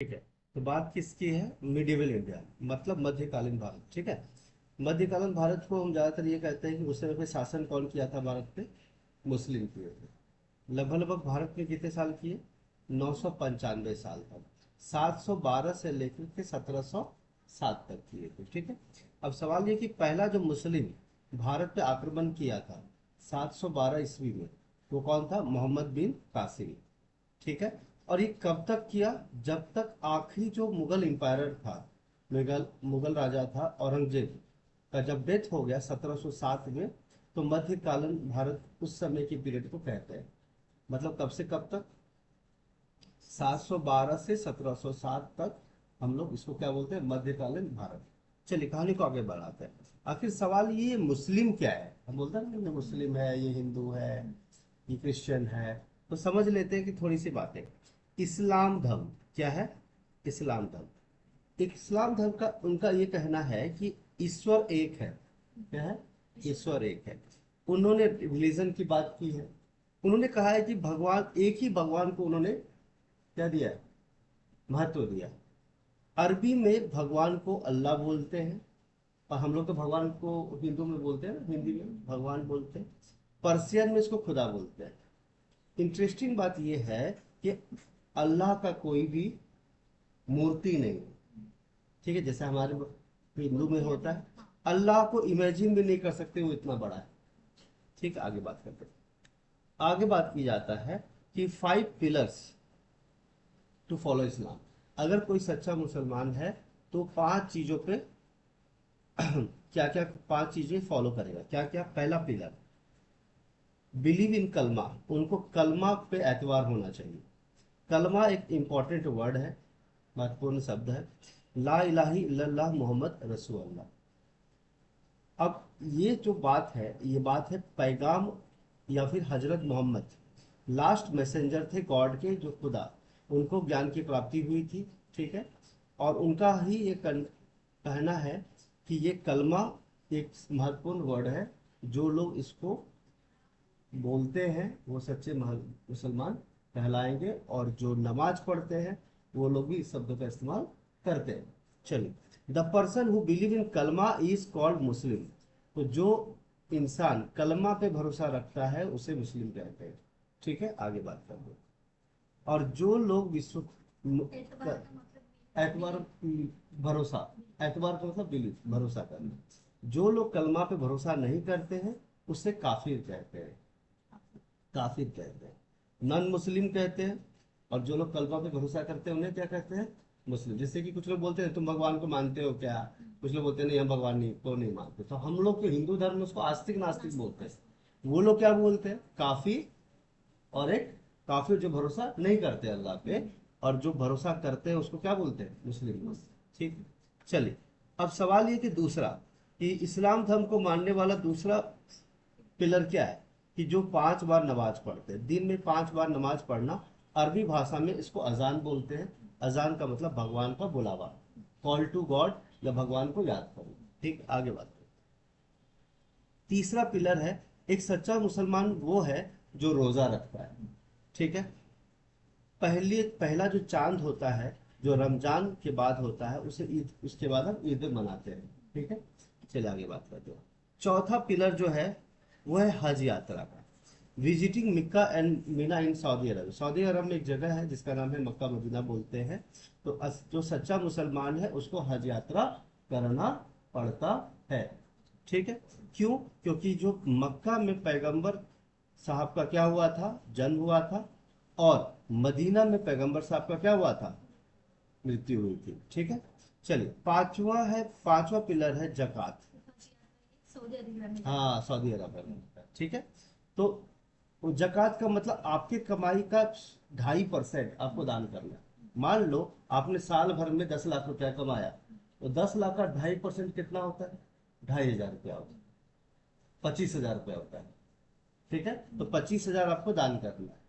ठीक है। तो बात किसकी है? मिडिवल इंडिया, मतलब मध्यकालीन भारत। ठीक है। मध्यकालीन भारत को हम ज्यादातर ये कहते हैं कि उस समय पे शासन कौन किया था भारत पे? मुस्लिम किए थे। लगभग लगभग भारत में कितने साल किए? 995 साल तक। 712 से लेकर के 1707 तक किए थे। ठीक है। अब सवाल ये कि पहला जो मुस्लिम भारत पे आक्रमण किया था 712 ईस्वी में, वो कौन था? मोहम्मद बिन कासिम। ठीक है। और ये कब तक किया? जब तक आखिरी जो मुगल एम्पायर था, मुगल मुगल राजा था औरंगजेब का जब डेथ हो गया 1707 में, तो मध्यकालीन भारत उस समय के पीरियड को कहते हैं। मतलब कब से कब तक? 712 से 1707 तक हम लोग इसको क्या बोलते हैं? मध्यकालीन भारत। चलिए कहानी को आगे बढ़ाते हैं। आखिर सवाल ये मुस्लिम क्या है? हम बोलते हैं ना, ये मुस्लिम है, ये हिंदू है, ये क्रिश्चियन है। तो समझ लेते हैं कि थोड़ी सी बातें। इस्लाम धर्म क्या है? इस्लाम धर्म, इस्लाम धर्म का उनका ये कहना है कि ईश्वर एक है। क्या है? ईश्वर एक है। उन्होंने रिलीजन की बात की है। उन्होंने कहा है कि भगवान एक ही, भगवान को उन्होंने क्या दिया है? महत्व दिया। अरबी में भगवान को अल्लाह बोलते हैं, और हम लोग तो भगवान को हिंदू में बोलते हैं ना, हिंदी में भगवान बोलते हैं। पर्शियन में इसको खुदा बोलते हैं। इंटरेस्टिंग बात यह है कि अल्लाह का कोई भी मूर्ति नहीं। ठीक है, जैसे हमारे हिंदू में होता है, अल्लाह को इमेजिन भी नहीं कर सकते, वो इतना बड़ा है। ठीक है, आगे बात करते हैं। आगे बात की जाता है कि 5 पिलर्स टू फॉलो इस्लाम। अगर कोई सच्चा मुसलमान है तो 5 चीजों पे क्या क्या 5 चीजें फॉलो करेगा? क्या क्या? पहला पिलर, बिलीव इन कलमा। उनको कलमा पे एतवार होना चाहिए। कलमा एक इंपॉर्टेंट वर्ड है, महत्वपूर्ण शब्द है। ला इलाहा इल्लल्लाह मोहम्मद रसूलुल्लाह। अब ये जो बात है, ये बात है पैगाम, या फिर हजरत मोहम्मद लास्ट मैसेंजर थे गॉड के, जो खुदा उनको ज्ञान की प्राप्ति हुई थी। ठीक है। और उनका ही ये कहना है कि ये कलमा एक महत्वपूर्ण वर्ड है। जो लोग इसको बोलते हैं वो सच्चे मुसलमान कहलाएंगे, और जो नमाज पढ़ते हैं वो लोग भी इस शब्द का इस्तेमाल करते हैं। चलिए, the person who believe in कलमा इज कॉल्ड मुस्लिम। तो जो इंसान कलमा पे भरोसा रखता है उसे मुस्लिम कहते हैं। ठीक है, आगे बात करते हैं। और जो लोग विश्व एतबार, भरोसा, एतबार का मतलब बिलीव, भरोसा करना। जो लोग कलमा पे भरोसा नहीं करते हैं उसे काफिर कहते हैं। काफिर कहते हैं, नॉन मुस्लिम कहते हैं। और जो लोग कलमा पे भरोसा करते हैं उन्हें क्या कहते हैं? मुस्लिम। जैसे कि कुछ लोग बोलते हैं तुम भगवान को मानते हो क्या? कुछ लोग बोलते हैं नहीं, हम भगवान नहीं को नहीं मानते। तो हम लोग के हिंदू धर्म में उसको आस्तिक नास्तिक बोलते हैं। वो लोग क्या बोलते हैं? काफी। और एक काफिर जो भरोसा नहीं करते अल्लाह पे, और जो भरोसा करते हैं उसको क्या बोलते हैं? मुस्लिम। ठीक है। चलिए, अब सवाल ये कि दूसरा, कि इस्लाम धर्म को मानने वाला दूसरा पिलर क्या है? कि जो 5 बार नमाज पढ़ते हैं, दिन में 5 बार नमाज पढ़ना। अरबी भाषा में इसको अजान बोलते हैं। अजान का मतलब भगवान का बुलावा, कॉल टू गॉड, या भगवान को याद करना। ठीक, आगे बात करें। तीसरा पिलर है, एक सच्चा मुसलमान वो है जो रोजा रखता है। ठीक है। पहला जो चांद होता है, जो रमजान के बाद होता है, उसे ईद, उसके बाद हम ईद मनाते हैं। ठीक है। चलिए आगे बात करते हैं। चौथा पिलर जो है वो है हज यात्रा का। Visiting Mecca and Mina in Saudi Arabia. सऊदी अरब में एक जगह है जिसका नाम है मक्का मदीना बोलते हैं। तो जो सच्चा मुसलमान है उसको हज यात्रा करना पड़ता है। ठीक है। क्यों? क्योंकि जो मक्का में पैगंबर साहब का क्या हुआ था? जन्म हुआ था। और मदीना में पैगंबर साहब का क्या हुआ था? मृत्यु हुई थी। ठीक है। चलिए, पांचवा पिलर है जक़ात। हाँ, सऊदी अरब में। ठीक है। तो वो जक़ात का मतलब आपकी कमाई का 2.5% आपको दान करना है। मान लो आपने साल भर में 10 लाख रुपया कमाया, तो 10 लाख का 2.5% कितना होता है? 2,500 रुपया होता है, 25,000 रुपया होता है। ठीक है। तो 25,000 आपको दान करना है।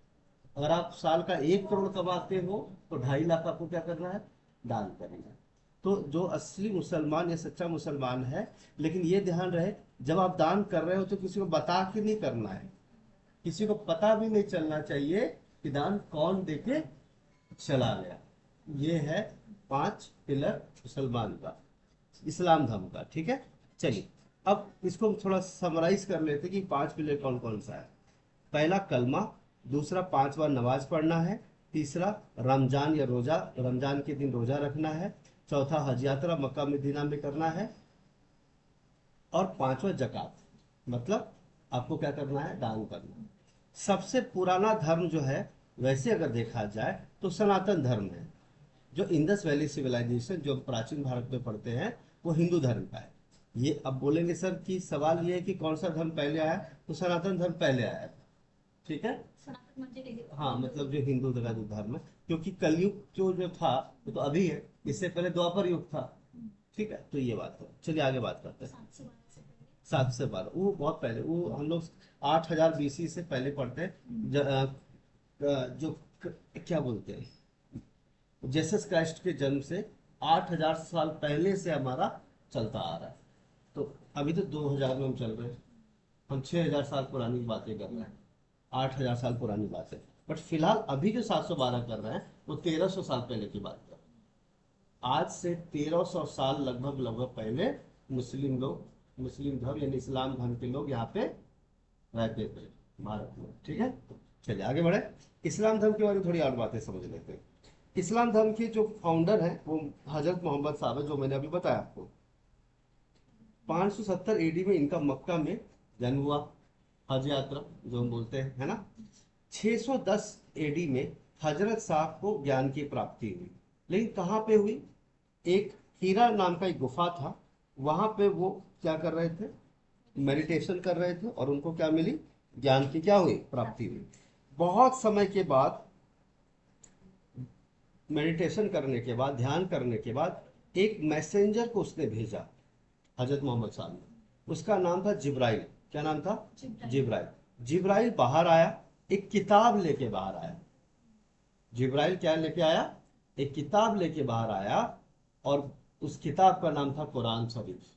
अगर आप साल का 1 करोड़ कमाते हो तो 2.5 लाख आपको क्या करना है? दान करना है। तो जो असली मुसलमान या सच्चा मुसलमान है, लेकिन ये ध्यान रहे, जब आप दान कर रहे हो तो किसी को बता के नहीं करना है। किसी को पता भी नहीं चलना चाहिए कि दान कौन देके चला गया। ये है 5 पिलर मुसलमान का, इस्लाम धर्म का। ठीक है, चलिए अब इसको थोड़ा समराइज कर लेते हैं कि 5 पिलर कौन कौन सा है। पहला कलमा, दूसरा 5 बार नमाज पढ़ना है, तीसरा रमजान या रोजा, रमजान के दिन रोजा रखना है, चौथा हज यात्रा मक्का मदीना में करना है, और पांचवा जकात, मतलब आपको क्या करना है, दान करना है। सबसे पुराना धर्म जो है वैसे अगर देखा जाए तो सनातन धर्म है, जो इंडस वैली सिविलाइजेशन जो प्राचीन भारत में पढ़ते हैं वो हिंदू धर्म का है। ये अब बोलेंगे सर कि सवाल ये है कि कौन सा धर्म पहले आया, तो सनातन धर्म पहले आया है। ठीक है, सनातन म्हणजे हाँ मतलब जो हिंदू का जो धर्म है, क्योंकि कलयुग जो था वो तो अभी है, इससे पहले द्वापर युग था। ठीक है, तो ये बात है, चलिए आगे बात करते हैं। 7 से 12 वो बहुत पहले, वो हम लोग 8000 BC से पहले पढ़ते हैं। जो क्या बोलते हैं, जेसस क्राइस्ट के जन्म से 8000 साल पहले से हमारा चलता आ रहा है। तो अभी तो 2000 में हम चल रहे हैं, हम 6000 साल पुरानी बातें कर रहे हैं, 8000 साल पुरानी बात है। बट फिलहाल अभी जो 712 कर रहे हैं वो 1300 साल पहले की बात कर रहे हैं। आज से 1300 साल लगभग लगभग पहले मुस्लिम लोग, मुस्लिम धर्म यानी इस्लाम धर्म के लोग यहाँ पे रहते थे भारत में। ठीक है, चलिए आगे बढ़े। इस्लाम धर्म के बारे में थोड़ी और बातें समझ लेते हैं। इस्लाम धर्म के जो फाउंडर हैं वो हजरत मोहम्मद साहब है, जो मैंने अभी बताया आपको। 570 AD में इनका मक्का में जन्म हुआ, हज यात्रा जो हम बोलते हैं, है ना। 610 AD में हजरत साहब को ज्ञान की प्राप्ति हुई, लेकिन कहाँ पे हुई, एक हीरा नाम का एक गुफा था, वहां पे वो क्या कर रहे थे, मेडिटेशन कर रहे थे, और उनको क्या मिली, ज्ञान की क्या हुई, प्राप्ति हुई। बहुत समय के बाद, मेडिटेशन करने के बाद, ध्यान करने के बाद, एक मैसेंजर को उसने भेजा, हजरत मोहम्मद साहब ने। उसका नाम था जिब्राइल। क्या नाम था, जिब्राइल। जिब्राइल बाहर आया, एक किताब लेके बाहर आया। जिब्राइल क्या लेके आया, एक किताब लेके बाहर आया, और उस किताब का नाम था कुरान शरीफ,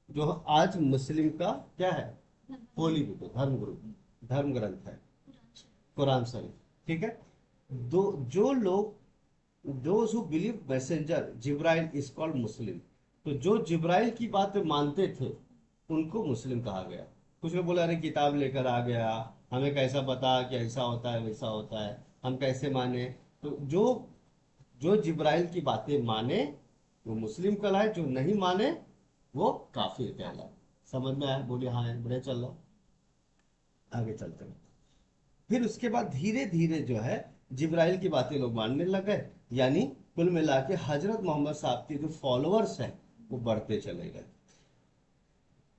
जो आज मुस्लिम का क्या है, होली बुक, धर्म गुरु, धर्म ग्रंथ है कुरान शरीफ। ठीक है, दो जो लोग, those who believe messenger Jibrail is called Muslim. तो जो जिब्राइल की बात मानते थे उनको मुस्लिम कहा गया। कुछ लोग बोला अरे किताब लेकर आ गया, हमें कैसा पता कि ऐसा होता है वैसा होता है, हम कैसे माने। तो जो जो जिब्राइल की बातें माने वो मुस्लिम कहलाए, जो नहीं माने वो काफिर कहलाए। समझ में आया, बोले हाँ बढ़िया चल रहा। आगे चलते हैं। फिर उसके बाद धीरे धीरे जो है जिब्राइल की बातें लोग मानने लगे, यानी कुल मिला के हजरत मोहम्मद साहब के जो फॉलोअर्स हैं वो बढ़ते चले गए।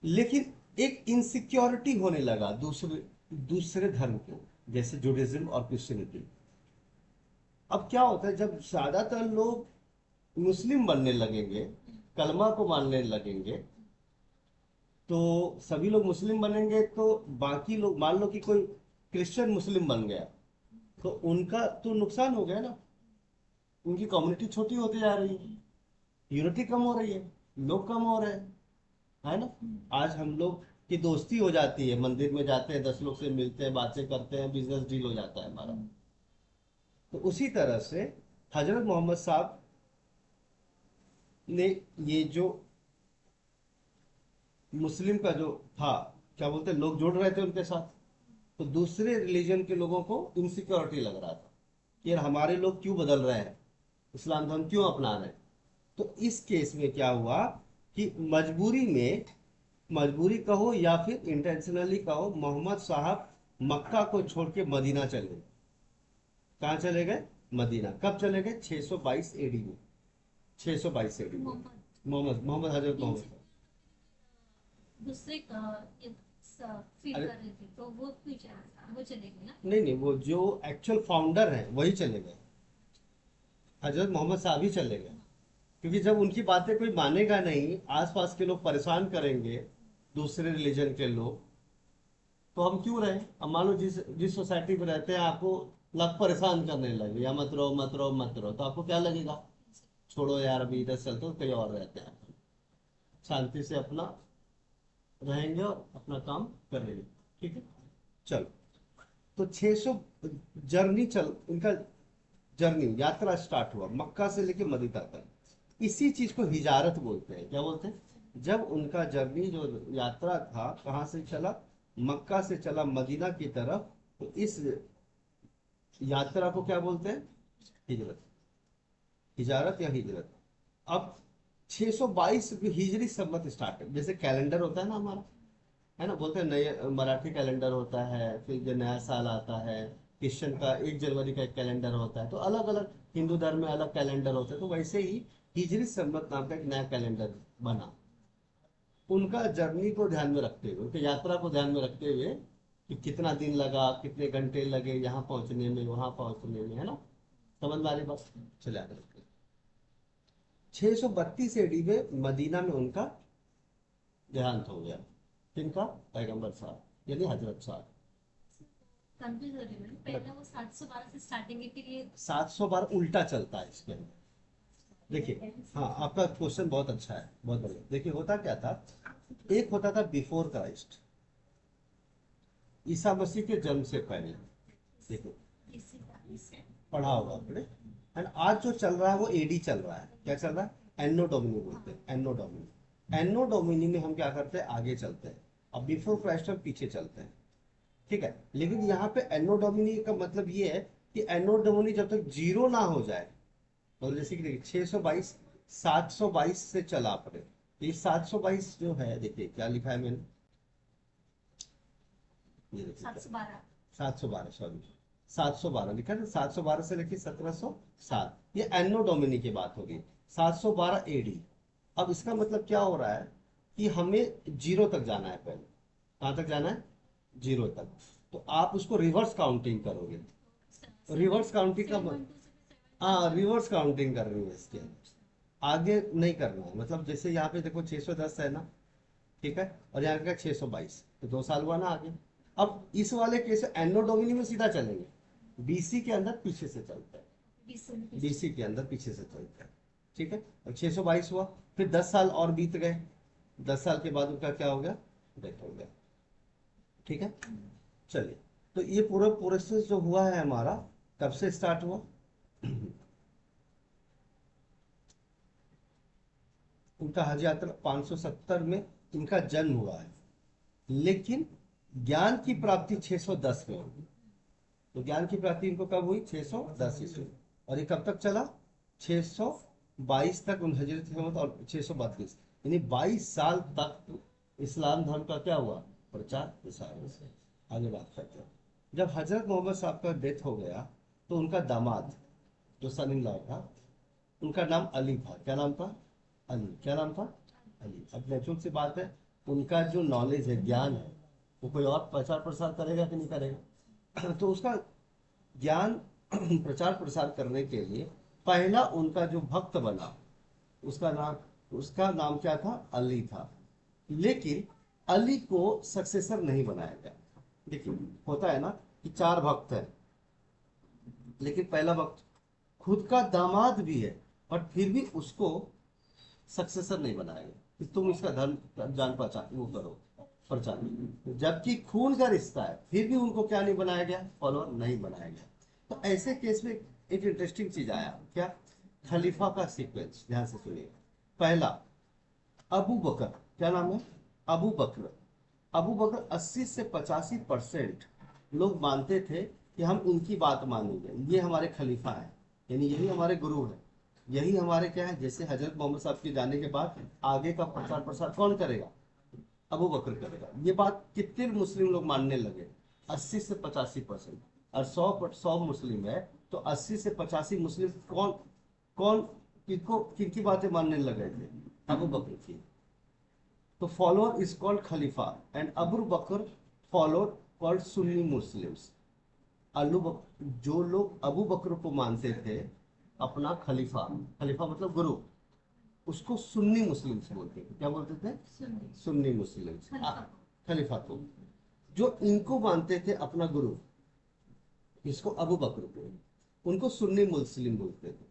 लेकिन एक इनसिक्योरिटी होने लगा दूसरे दूसरे धर्म को, जैसे जुडिज्म और क्रिश्चियनिटी। अब क्या होता है, जब ज्यादातर लोग मुस्लिम बनने लगेंगे, कलमा को मानने लगेंगे, तो सभी लोग मुस्लिम बनेंगे, तो बाकी लोग, मान लो कि कोई क्रिश्चियन मुस्लिम बन गया, तो उनका तो नुकसान हो गया ना, उनकी कम्युनिटी छोटी होती जा रही है, यूनिटी कम हो रही है, लोग कम हो रहे हैं, है ना। आज हम लोग की दोस्ती हो जाती है, मंदिर में जाते हैं, 10 लोग से मिलते हैं, बातें करते हैं, बिजनेस डील हो जाता है हमारा। तो उसी तरह से हजरत मोहम्मद साहब ने ये जो मुस्लिम का जो था, क्या बोलते हैं, लोग जुड़ रहे थे उनके साथ, तो दूसरे रिलीजन के लोगों को इनसिक्योरिटी लग रहा था कि यार हमारे लोग क्यों बदल रहे हैं, इस्लाम धर्म क्यों अपना रहे हैं। तो इस केस में क्या हुआ कि मजबूरी में, मजबूरी कहो या फिर इंटेंशनली कहो, मोहम्मद साहब मक्का को छोड़ के मदीना चले गए। कहाँ चले गए, मदीना। कब चले गए, 622 एडी में। 622 एडी में मोहम्मद मोहम्मद हजरत मोहम्मद। दूसरे फीड अरे कर रहे थे तो वो पीछे वो चले गए ना। नहीं नहीं, वो जो एक्चुअल फाउंडर है वही चले गए, हजरत मोहम्मद साहब ही चले गए। क्योंकि जब उनकी बातें कोई मानेगा नहीं, आसपास के लोग परेशान करेंगे, दूसरे रिलीजन के लोग, तो हम क्यों रहे। अब मान लो जिस जिस सोसाइटी में रहते हैं, आपको लग परेशान करने लगे, या मत रहो मत रहो मत रहो, तो आपको क्या लगेगा, छोड़ो यार अभी इधर चलते हो, कहीं और रहते हैं, शांति से अपना रहेंगे और अपना काम करेंगे। ठीक है, चलो। तो 600 जर्नी चल इनका जर्नी यात्रा स्टार्ट हुआ मक्का से लेके मदीना तक। इसी चीज को हिजारत बोलते हैं। क्या बोलते हैं? जब उनका जर्नी जो यात्रा था कहाँ से चला, मक्का से चला मदीना की तरफ, तो इस यात्रा को क्या बोलते हैं? हिजरत, हिजारत या हिजरत। अब 622 हिजरी सम्मत स्टार्ट है। जैसे कैलेंडर होता है ना हमारा, है ना, बोलते हैं नए मराठी कैलेंडर होता है, फिर जो नया साल आता है, क्रिश्चियन का 1 जनवरी का एक कैलेंडर होता है, तो अलग अलग हिंदू धर्म में अलग कैलेंडर होते हैं। तो वैसे ही हिजरी सम्मत नाम का एक नया कैलेंडर बना, उनका जर्नी को ध्यान में रखते हुए, उनकी यात्रा को ध्यान में रखते हुए कि कितना दिन लगा, कितने घंटे लगे यहाँ पहुंचने में, वहां पहुंचने में, है ना। समझ में आ रही बात? चले आगे। 632 AD में मदीना में उनका देहांत हो गया। किनका? पैगंबर साहब, यानी हजरत साहब। कंफ्यूज हो रही हूँ, पहले वो 712 से स्टार्टिंग है, फिर ये 712 उल्टा चलता है इसके अंदर। देखिए, हाँ आपका क्वेश्चन बहुत अच्छा है, बहुत बढ़िया। देखिए होता क्या था, एक होता था बिफोर क्राइस्ट, ईसा मसीह के जन्म से पहले। देखो, इसी तरह से पढ़ा होगा आपने। एंड आज जो चल रहा है वो एडी चल रहा है। क्या चल रहा है? एनो डोमिनी बोलते हैं, एनो डोमिनी। एनो डोमिनी में हम क्या करते हैं? आगे चलते हैं। अब बिफोर क्राइस्ट हम पीछे चलते हैं, ठीक है। लेकिन यहाँ पे एनो डोमिनी का मतलब ये है कि एनो डोमिनी जब तक जीरो ना हो जाए, और जैसे कि देखिए 622 722 से चला आपने, ये 722 जो है, देखिए क्या लिखा है मैंने, ये देखिए 712। 712, सॉरी 712 लिखा है। 712 से लेके 1707, ये एनो डोमिनी की बात होगी। 712 AD। अब इसका मतलब क्या हो रहा है कि हमें जीरो तक जाना है पहले। कहाँ तक जाना है? जीरो तक। तो आप उसको रिवर्स काउंटिंग करोगे। रिवर्स काउंटिंग का 712 से हाँ, रिवर्स काउंटिंग कर रही है इसके, आगे नहीं करना है। मतलब जैसे यहाँ पे देखो 610 है ना, ठीक है, और यहाँ का 622, तो 2 साल हुआ ना आगे। अब इस वाले केस एनो डोमिनी में सीधा चलेंगे, बीसी के अंदर पीछे से चलता है, 20 बीसी के अंदर पीछे से चलता है, ठीक है। अब 622 हुआ, फिर 10 साल और बीत गए, 10 साल के बाद उनका क्या हो गया? डेथ हो गया, ठीक है। चलिए, तो ये पूरा प्रोसेस जो हुआ है हमारा, कब से स्टार्ट हुआ? उनका हज यात्रा 570 में इनका जन्म हुआ है, लेकिन ज्ञान की प्राप्ति 610 में हुई। तो ज्ञान की प्राप्ति इनको कब हुई? 610 ईस्वी। और ये कब तक चला? 622 तक उन हजरत मोहम्मद, और 632, यानी 22 साल तक इस्लाम धर्म का क्या हुआ? प्रचार प्रसार हुआ। आगे बात करते हैं। जब हजरत मोहम्मद साहब का डेथ हो गया, तो उनका दामाद जो सन इन लॉ था, उनका नाम अली था। क्या नाम था? अली। क्या नाम था? अली। अब नेचुरल सी बात है, उनका जो नॉलेज है, ज्ञान है, वो कोई और प्रचार प्रसार करेगा कि नहीं करेगा? तो उसका ज्ञान प्रचार प्रसार करने के लिए पहला उनका जो भक्त बना, उसका नाम क्या था? अली था। लेकिन अली को सक्सेसर नहीं बनाया गया। देखिए होता है ना कि 4 भक्त हैं, लेकिन पहला भक्त खुद का दामाद भी है, और फिर भी उसको सक्सेसर नहीं बनाया गया कि तुम इसका धर्म जान पहचान वो करो, प्रचार। जबकि खून का रिश्ता है, फिर भी उनको क्या नहीं बनाया गया? फॉलोअर नहीं बनाया गया। तो ऐसे केस में एक इंटरेस्टिंग चीज आया। क्या? खलीफा का सीक्वेंस, ध्यान से सुनिए। पहला अबू बकर। क्या नाम है? अबू बकर। अबू बकर 80 से 85% लोग मानते थे कि हम इनकी बात मानेंगे, ये हमारे खलीफा है, यानी यही हमारे गुरु है, यही हमारे क्या है। जैसे हजरत मोहम्मद साहब के जाने के बाद आगे का प्रचार प्रसार कौन करेगा? अबू बकर करेगा। ये बात कितने मुस्लिम लोग मानने लगे? 80 से 85%। और 100 मुस्लिम है, तो 80 से 85 मुस्लिम कौन कौन किनको किनकी बातें मानने लगे थे? अबू बकर की। तो फॉलोअर इज कॉल्ड खलीफा, and Abu Bakr follower called Sunni Muslims. जो लोग अबू बकर को मानते थे अपना खलीफा, खलीफा मतलब गुरु, उसको सुन्नी मुस्लिम्स बोलते थे। क्या बोलते थे? सुन्नी मुस्लिम्स। खलीफा को, जो इनको मानते थे अपना गुरु, इसको अबू बकर को, उनको सुन्नी मुस्लिम बोलते थे,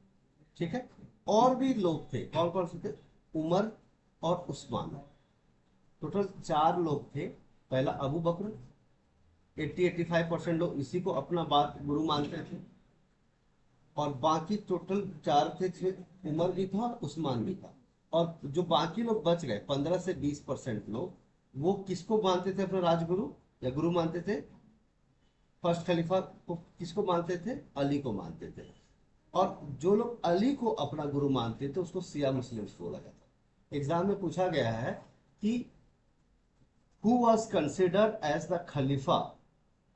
ठीक है। और भी लोग थे, कौन कौन से थे? उमर और उस्मान। टोटल 4 लोग थे। पहला अबू बकर, 80-85% लोग इसी को अपना बात गुरु मानते थे। और बाकी टोटल 4 थे, उमर भी था, उस्मान भी था। और जो बाकी लोग बच गए 15 से 20% लोग, वो किसको मानते थे अपना राजगुरु या गुरु मानते थे? फर्स्ट खलीफा को किसको मानते थे? अली को मानते थे। और जो लोग अली को अपना गुरु मानते थे उसको शिया मुस्लिम्स बोला जाता है। एग्जाम में पूछा गया है कि who was considered as the khalifa.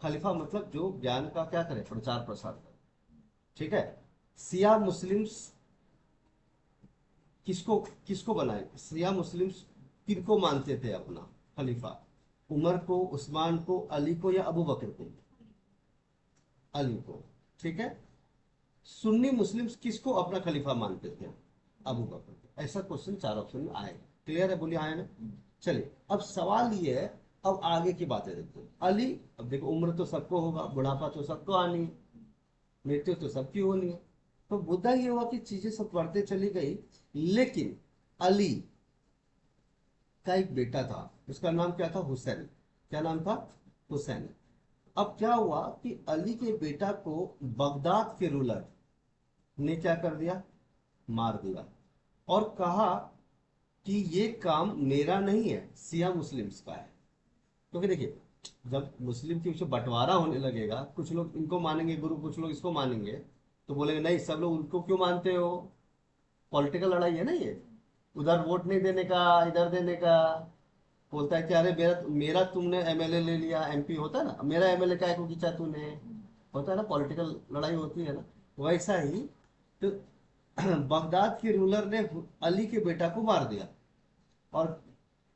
खलीफा मतलब जो ज्ञान का क्या करे, प्रचार प्रसार करे, ठीक है। शिया मुस्लिम्स किसको किसको बनाए? शिया मुस्लिम्स किनको मानते थे अपना खलीफा? उमर को, उस्मान को, अली को या अबू बकर को? अली को, ठीक है। सुन्नी मुस्लिम्स किसको अपना खलीफा मानते थे? अबू बकर को। ऐसा क्वेश्चन 4 ऑप्शन में आएगा। क्लियर है? बोलिए आए ना। चलिए अब सवाल ये है, अब आगे की बातें देखते हैं। अली, अब देखो उम्र तो सबको होगा, बुढ़ापा तो सबको आनी है, मृत्यु तो सबकी होनी है। तो मुद्दा ये हुआ कि चीजें सब बढ़ते चली गई, लेकिन अली का एक बेटा था, उसका नाम क्या था? हुसैन। क्या नाम था? हुसैन। अब क्या हुआ कि अली के बेटा को बगदाद के रूलर ने क्या कर दिया? मार दिया। और कहा कि ये काम मेरा नहीं है, शिया मुस्लिम्स का है। क्योंकि देखिए, जब मुस्लिम के पीछे बंटवारा होने लगेगा, कुछ लोग इनको मानेंगे गुरु, कुछ लोग इसको मानेंगे, तो बोलेंगे नहीं सब लोग उनको क्यों मानते हो? पॉलिटिकल लड़ाई है ना ये, उधर वोट नहीं देने का, इधर देने का। बोलता है कि अरे मेरा मेरा तुमने एमएलए ले लिया, एमपी होता है ना, मेरा एमएलए काय को खींचा तूने, होता है ना, पॉलिटिकल लड़ाई होती है ना। वैसा ही तो बगदाद के रूलर ने अली के बेटा को मार दिया। और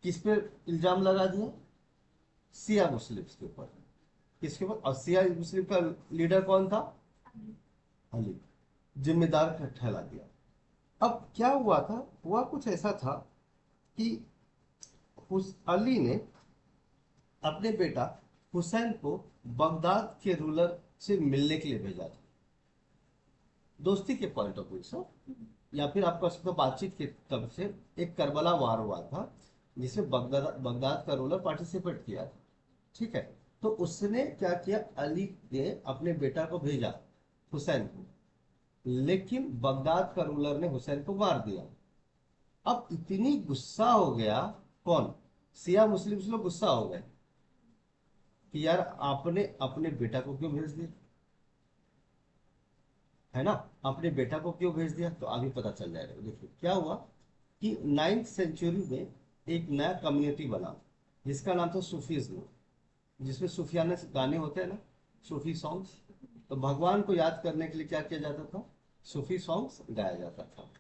किस पे इल्जाम लगा दिया? शिया मुस्लिम्स के ऊपर। किसके ऊपर? और शिया मुस्लिम का लीडर कौन था? अली। जिम्मेदार ठहरा दिया। अब क्या हुआ था? हुआ कुछ ऐसा था कि उस अली ने अपने बेटा हुसैन को बगदाद के रूलर से मिलने के लिए भेजा था, दोस्ती के पॉइंट ऑफ व्यू से, या फिर आपका उसको बातचीत की तरफ से। एक करबला वार हुआ था जिसमें बगदाद बगदाद का रूलर पार्टिसिपेट किया था, ठीक है। तो उसने क्या किया? अली ने अपने बेटा को भेजा हुसैन को, लेकिन बगदाद का रूलर ने हुसैन को मार दिया। अब इतनी गुस्सा हो गया, कौन? शिया मुस्लिम लोग गुस्सा हो गए कि यार आपने अपने बेटा को क्यों भेज दिया, है ना, अपने बेटा को क्यों भेज दिया। तो अभी पता चल जाएगा। देखिए क्या हुआ कि 9th सेंचुरी में एक नया कम्युनिटी बना जिसका नाम था सूफीज्म, जिसमें सूफियाना गाने होते हैं ना, सूफी सॉन्ग्स। तो भगवान को याद करने के लिए क्या किया जाता था? सूफी सॉन्ग्स गाया जाता था।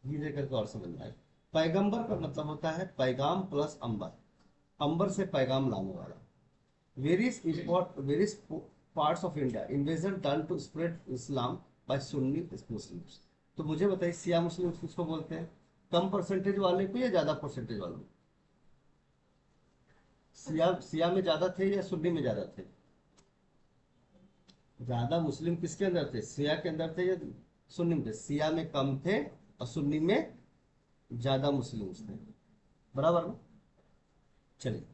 धीरे करके और समझ में आए। पैगंबर का मतलब होता है पैगाम प्लस अंबर, अंबर से पैगाम लाने वाला। Various parts of India invasion done to spread Islam by Sunni Muslims. तो मुझे बताइए शिया मुस्लिम्स किसको बोलते हैं? कम परसेंटेज वाले को या ज्यादा परसेंटेज वालों को? शिया में ज्यादा थे या सुन्नी में ज्यादा थे? ज्यादा मुस्लिम किसके अंदर थे? शिया के अंदर थे या सुन्नी में थे? शिया में कम थे और सुन्नी में ज्यादा मुस्लिम थे, बराबर ना। चलिए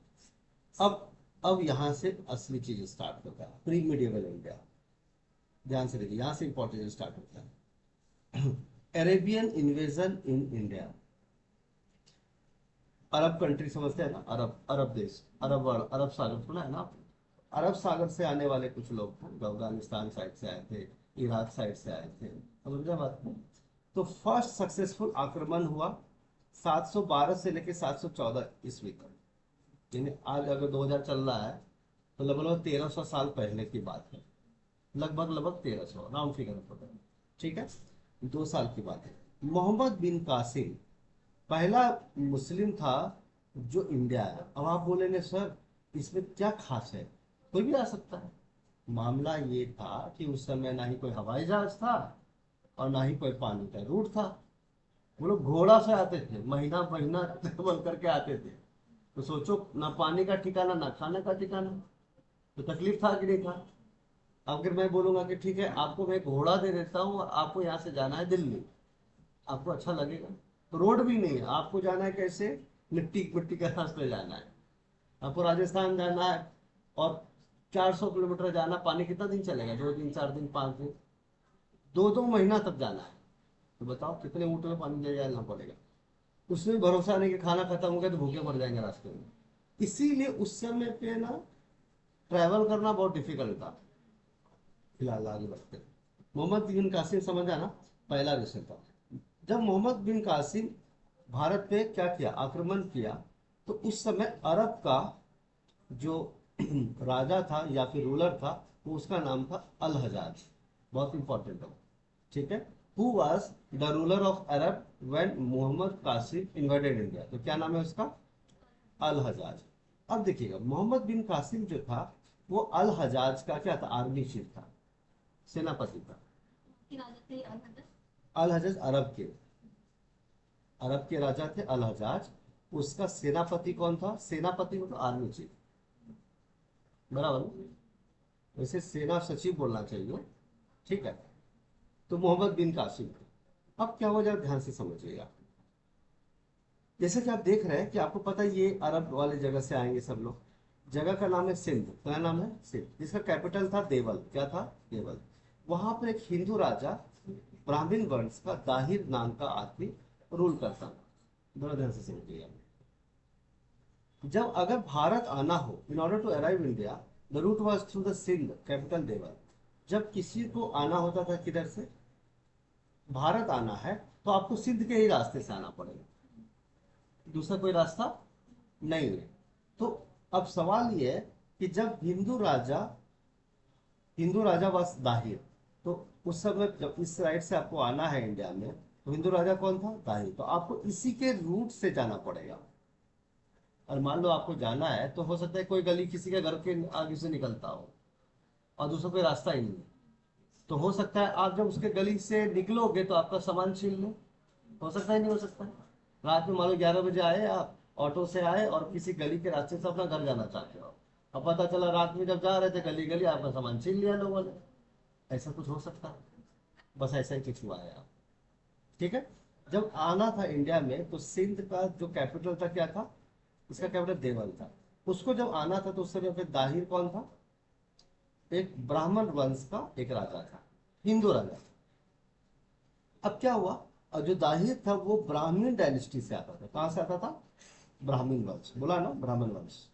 अब यहां से असली चीज स्टार्ट होता है, प्री मिडिवल इंडिया। ध्यान से देखिए, यहां से इंपॉर्टेंट स्टार्ट होता है। Arabian invasion in India. Arab country समझते हैं ना, अरब अरब देश, अरब वर्ल्ड, अरब सागर सुना है ना आपने? अरब सागर से आने वाले कुछ लोग थे, अफगानिस्तान साइड से आए थे, इराक साइड से आए थे, समझ रहे बात में। तो फर्स्ट सक्सेसफुल आक्रमण हुआ 712 से लेकर 714 ईस्वी तक। यानी आज अगर 2000 चल रहा है तो लगभग 1300 साल पहले की बात है। लगभग 1300 राउंड फिगर पकड़, ठीक है। 2 साल की बात है। मोहम्मद बिन कासिम पहला मुस्लिम था जो इंडिया आया। अब आप बोलेंगे सर इसमें क्या खास है, कोई भी आ सकता है। मामला ये था कि उस समय ना ही कोई हवाई जहाज था और ना ही कोई पानी का रूट था। वो लोग घोड़ा से आते थे, महीना महीना ट्रेवल करके आते थे। तो सोचो, ना पानी का ठिकाना ना खाने का ठिकाना, तो तकलीफ था कि नहीं था? अब अगर मैं बोलूंगा कि ठीक है आपको मैं घोड़ा दे देता हूँ और आपको यहाँ से जाना है दिल्ली, आपको अच्छा लगेगा? तो रोड भी नहीं है, आपको जाना है कैसे? मिट्टी मिट्टी के रास्ते जाना है। आपको राजस्थान जाना है और 400 किलोमीटर जाना, पानी कितना दिन चलेगा? 2 दिन, 4 दिन, 5 दिन। 2 महीना तक जाना है, तो बताओ कितने ऊँट में पानी ले जाना पड़ेगा। उसमें भरोसा नहीं कि खाना खत्म हो गया तो भूखे मर जाएंगे रास्ते में। इसीलिए उस समय पे ना ट्रैवल करना बहुत डिफिकल्ट था। फिलहाल आगे बढ़ते हैं। मोहम्मद बिन कासिम समझा ना, पहला विषय था। जब मोहम्मद बिन कासिम भारत पे क्या किया, आक्रमण किया, तो उस समय अरब का जो राजा था या फिर रूलर था, वो उसका नाम था अल हजाज। बहुत इंपॉर्टेंट है, ठीक है। Who was the ruler of Arab when Muhammad Qasim invaded India, तो क्या नाम है उसका, अल हजाज। अब देखिएगा, मोहम्मद बिन कासिम जो था वो अल हजाज का क्या था, आर्मी चीफ था, सेनापति था। कि राजा थे अनहद। अल हजाज अरब के राजा थे अल हजाज। उसका सेनापति कौन था, सेनापति मतलब आर्मी चीफ, बराबर ना? वैसे सेना सचिव बोलना चाहिए, ठीक है। तो मोहम्मद बिन कासिम। अब क्या हो जाए, ध्यान से समझिएगा। जैसे कि आप देख रहे हैं कि आपको पता है ये अरब वाले जगह से आएंगे सब लोग। जगह का नाम है सिंध, क्या नाम है, सिंध, जिसका कैपिटल था देवल, क्या था, देवल। वहां पर एक हिंदू राजा ब्राह्मण वंश का दाहिर नाम का आदमी रूल करता था। बड़ा ध्यान से समझिएगा। जब अगर भारत आना हो, in order to arrive India, the route was through the Sindh, capital Debal. जब किसी को आना होता था किधर से, भारत आना है, तो आपको सिंध के ही रास्ते से आना पड़ेगा, दूसरा कोई रास्ता नहीं है। तो अब सवाल ये है कि जब हिंदू राजा बस दाहिर, तो उस समय जब इस साइड से आपको आना है इंडिया में, तो हिंदू राजा कौन था, दाहिर, तो आपको इसी के रूट से जाना पड़ेगा। और मान लो आपको जाना है, तो हो सकता है कोई गली किसी के घर के आगे से निकलता हो और दूसरा कोई रास्ता ही नहीं है, तो हो सकता है आप जब उसके गली से निकलोगे तो आपका सामान छीन लो, हो सकता है, नहीं हो सकता है। रात में मान लो 11 बजे आए आप, ऑटो से आए और किसी गली के रास्ते से अपना घर जाना चाहते हो, अब पता चला रात में जब जा रहे थे गली गली आपका सामान छीन लिया लोगों ने। ऐसा कुछ हो सकता है, बस ऐसा ही कुछ हुआ है आप, ठीक है। जब आना था इंडिया में, तो सिंध का जो कैपिटल था क्या था, इसका कैपिटल देवल था। उसको जब आना था, तो उस समय फिर दाहिर कौन था, एक ब्राह्मण वंश का एक राजा था, हिंदू राजा। अब क्या हुआ, और जो दाहिर था वो ब्राह्मण डायनेस्टी से आता था, कहां से आता था, ब्राह्मण वंश, बोला ना, ब्राह्मण वंश।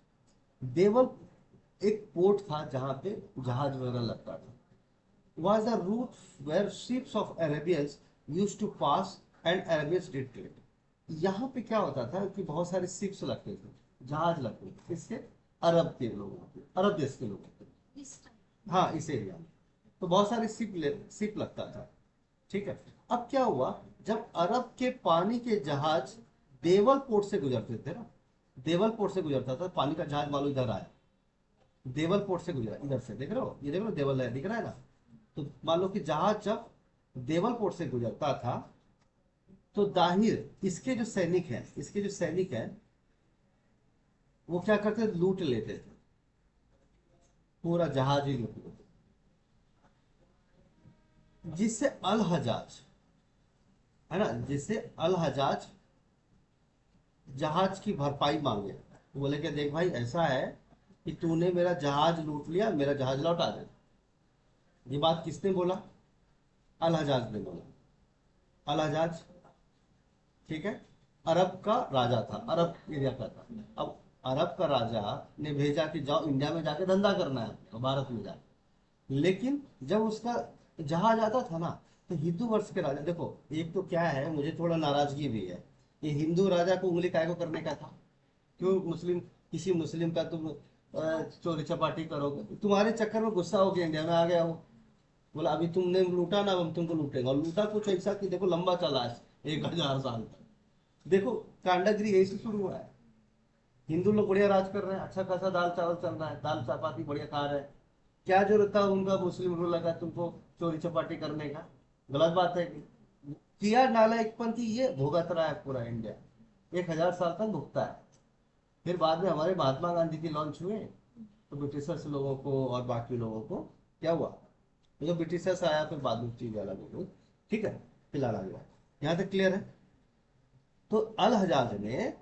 देवल एक पोर्ट था जहां पे जहाज वगैरह लगता था, was the route where ships of Arabians used to pass and Arabians did trade। यहाँ पे क्या होता था कि बहुत सारे शिप्स लगते थे, जहाज लगते थे, इसके अरब के लोगों के, अरब देश के लोगों के, इस टाइम। हाँ इस एरिया में। तो बहुत सारे शिप लगता था, ठीक है। अब क्या हुआ, जब अरब के पानी के जहाज देवल पोर्ट से गुजरते थे ना, देवल पोर्ट से गुजरता था पानी का जहाज, मान लो इधर आया, देवल पोर्ट से गुजरा, इधर से देख रहे हो, ये देख रहे हो देवल है, दिख रहा है ना। तो मान लो कि जहाज जब देवल पोर्ट से गुजरता था, तो दाहिर इसके जो सैनिक हैं वो क्या करते थे, लूट लेते थे, पूरा जहाज ही लूट लेते, जिससे अल हजाज, है ना, जिससे अल हजाज जहाज की भरपाई मांगे। तो बोले कि देख भाई ऐसा है कि तूने मेरा जहाज लूट लिया, मेरा जहाज लौटा दे। ये बात किसने बोला, अल हजाज ने बोला। अल हजाज, ठीक है, अरब का राजा था, अरब एरिया का था। अब अरब का राजा ने भेजा कि जाओ इंडिया में जाके धंधा करना है, तो भारत में जाके। लेकिन जब उसका जहाज आता था ना, तो हिंदू वंश के राजा, देखो एक तो क्या है, मुझे थोड़ा नाराजगी भी है, ये हिंदू राजा को उंगली काय को करने का था, क्यों मुस्लिम, किसी मुस्लिम का तुम चोरी चपाटी करोगे, तुम्हारे चक्कर में गुस्सा होकर इंडिया में आ गया हो, बोला अभी तुमने लूटा ना, हम तुमको लूटेंगे। और लूटा कुछ ऐसा कि देखो लंबा चला है, 1000 साल तक। देखो कांडागिरी यही से शुरू हुआ है। हिंदू लोग बढ़िया राज कर रहे हैं, अच्छा खासा दाल चावल चल रहा है, दाल चपाती बढ़िया खा रहे हैं, क्या जरूरत था उनका मुस्लिम रूल लगा तुमको चोरी चपाटी करने का। गलत बात है कि किया नालायकपंथी ये भुगत रहा है पूरा इंडिया, 1000 साल तक भुगता है। फिर बाद में हमारे महात्मा गांधी जी लॉन्च हुए, तो ब्रिटिशर्स लोगों को और बाकी लोगों को क्या हुआ, जो ब्रिटिशर्स आया फिर बाद में चीज अलग हो गई, ठीक है। फिलहाल आ गया, यहाँ तक क्लियर है। तो अल हजाज ने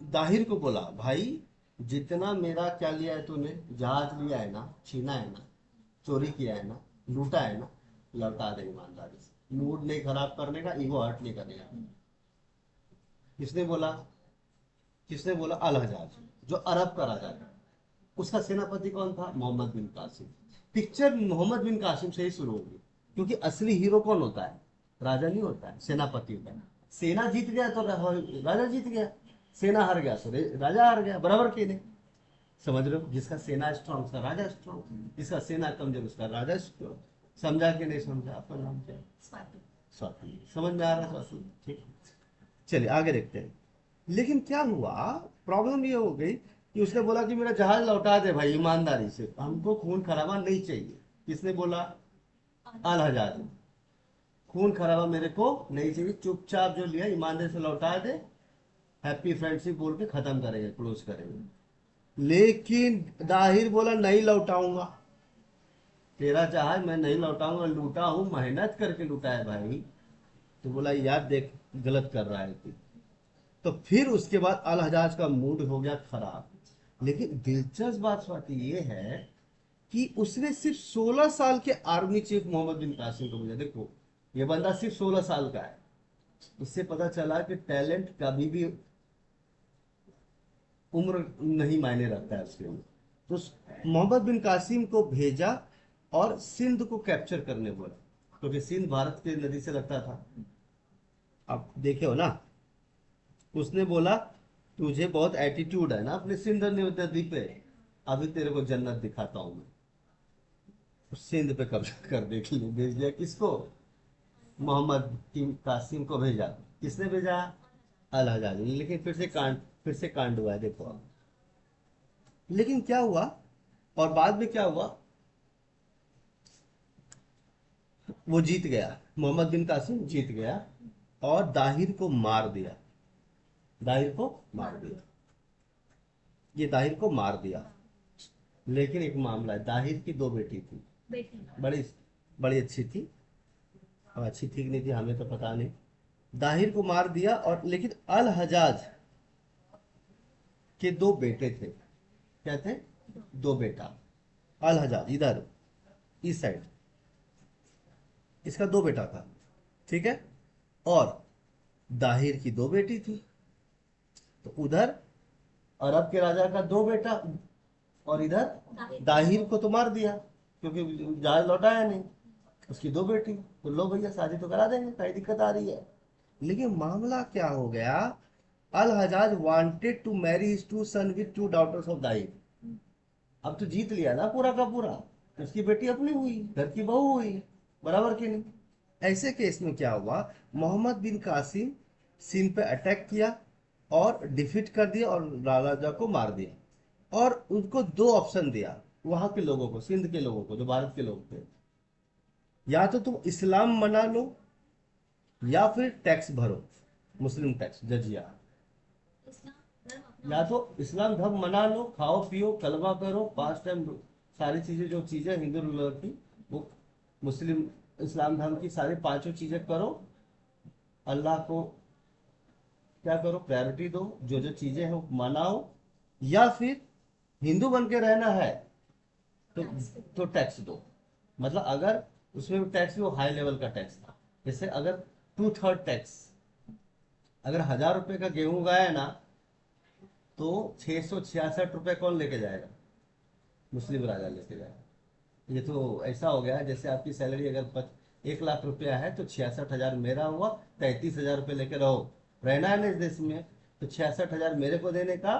दाहिर को बोला, भाई जितना मेरा क्या लिया है तूने, जहाज लिया है ना, छीना है ना, चोरी किया है ना, लूटा है ना, लौटा दे ईमानदारी से, मूड नहीं खराब करने का, ईगो हर्ट नहीं करने का। किसने बोला? किसने बोला? अल हजाज, जो अरब का राजा था। उसका सेनापति कौन था? Mohammad bin Qasim. Picture Mohammad bin Qasim से ही शुरू होगी, क्योंकि असली हीरो कौन होता है? राजा नहीं होता है, सेनापति होता है। सेना जीत गया तो राजा जीत गया, सेना हार गया तो राजा हार गया, बराबर के नहीं? समझ रहे हो? जिसका सेना स्ट्रांग उसका राजा स्ट्रांग, जिसका सेना कमजोर उसका राजा स्ट्रांग। समझा कि नहीं समझा? आपका नाम क्या है? स्वाति। स्वाति। समझ में आ रहा है स्वाति? ठीक। चलिए आगे देखते हैं। लेकिन क्या हुआ, प्रॉब्लम ये हो गई कि उसने बोला कि मेरा जहाज लौटा दे भाई ईमानदारी से, हमको खून खराबा नहीं चाहिए। किसने बोला? अल हजाज। खून खराबा मेरे को नहीं चाहिए, चुपचाप जो लिया ईमानदारी से लौटा दे, हैप्पी फ्रेंडशिप बोल के खत्म करेंगे, क्लोज करेंगे। लेकिन दाहिर बोला नहीं लौटाऊंगा, तेरा जहाज मैं नहीं लौटाऊंगा, लूटा हूं, मेहनत करके लूटा है भाई। तो बोला यार देख गलत कर रहा है तू। तो फिर उसके बाद अल हजाज का मूड हो गया खराब। लेकिन दिलचस्प बात स्वाति ये है कि उसने सिर्फ 16 साल के army chief Mohammad bin Qasim को भेजा। देखो ये बंदा सिर्फ 16 साल का है, इससे पता चला कि टैलेंट कभी भी उम्र नहीं मायने रखता है उसके लिए। तो मोहम्मद बिन कासिम को भेजा और सिंध को कैप्चर करने बोला, क्योंकि सिंध भारत के नदी से लगता था। आप देखे हो ना, उसने बोला तुझे बहुत एटीट्यूड है ना अपने सिंध नदी पे, अभी तेरे को जन्नत दिखाता हूं मैं। सिंध पे कब्जा करने के लिए भेज दिया। किसको? मोहम्मद बिन कासिम को भेजा। किसने भेजा? अल हजाज। लेकिन फिर से कांड हुआ है, देखो अब। लेकिन क्या हुआ, और बाद में क्या हुआ, वो जीत गया, मोहम्मद बिन कासिम जीत गया और दाहिर को मार दिया। दाहिर को मार दिया, ये दाहिर को मार दिया। लेकिन एक मामला है, दाहिर की दो बेटी थी, बेटी। बड़ी बड़ी अच्छी थी, और अच्छी ठीक नहीं थी हमें तो पता नहीं। दाहिर को मार दिया, और लेकिन अल हजाज के दो बेटे थे। क्या थे? दो बेटा। अल हजाज इधर इस साइड, इसका दो बेटा था, ठीक है। और दाहिर की दो बेटी थी। तो उधर अरब के राजा का दो बेटा, और इधर दाहिर को तो मार दिया क्योंकि जहाज लौटाया नहीं। उसकी दो बेटी, तो लो भैया शादी तो करा देंगे, कई दिक्कत आ रही है। लेकिन मामला क्या हो गया, Al Hajjaj wanted to marry his two son with two daughters of Dahir. अब तो जीत लिया ना पूरा का पूरा, उसकी बेटी अपनी हुई, घर की बहू हुई, बराबर की नहीं? ऐसे केस में क्या हुआ, मोहम्मद बिन कासिम सिंध पे अटैक किया और डिफीट कर दिया और राजा को मार दिया। और उनको दो ऑप्शन दिया वहां के लोगों को, सिंध के लोगों को, जो भारत के लोग थे, या तो तुम इस्लाम मना लो या फिर टैक्स भरो, मुस्लिम टैक्स जजिया। इस्लाम धर्म अपना। या तो इस्लाम धर्म मना लो, खाओ पियो कलमा करो 5 टाइम, सारी चीजें जो चीजें हिंदू रूलर की, वो मुस्लिम इस्लाम धर्म की सारी पांचों चीजें करो। अल्लाह को क्या करो, प्रायोरिटी दो, जो जो चीजें हैं वो मनाओ। या फिर हिंदू बन के रहना है तो टैक्स दो। मतलब अगर उसमें टैक्स भी वो हाई लेवल का टैक्स था, जैसे अगर 2/3 टैक्स, अगर 1000 रुपए का गेहूं उगाया ना, तो 666 रुपए कौन लेके जाएगा? मुस्लिम राजा लेके जाएगा। ये तो ऐसा हो गया है जैसे आपकी सैलरी अगर 1 लाख रुपया है तो 66,000 मेरा हुआ, 33,000 रुपये लेके रहो। रहना है ना इस देश में, तो 66,000 मेरे को देने का,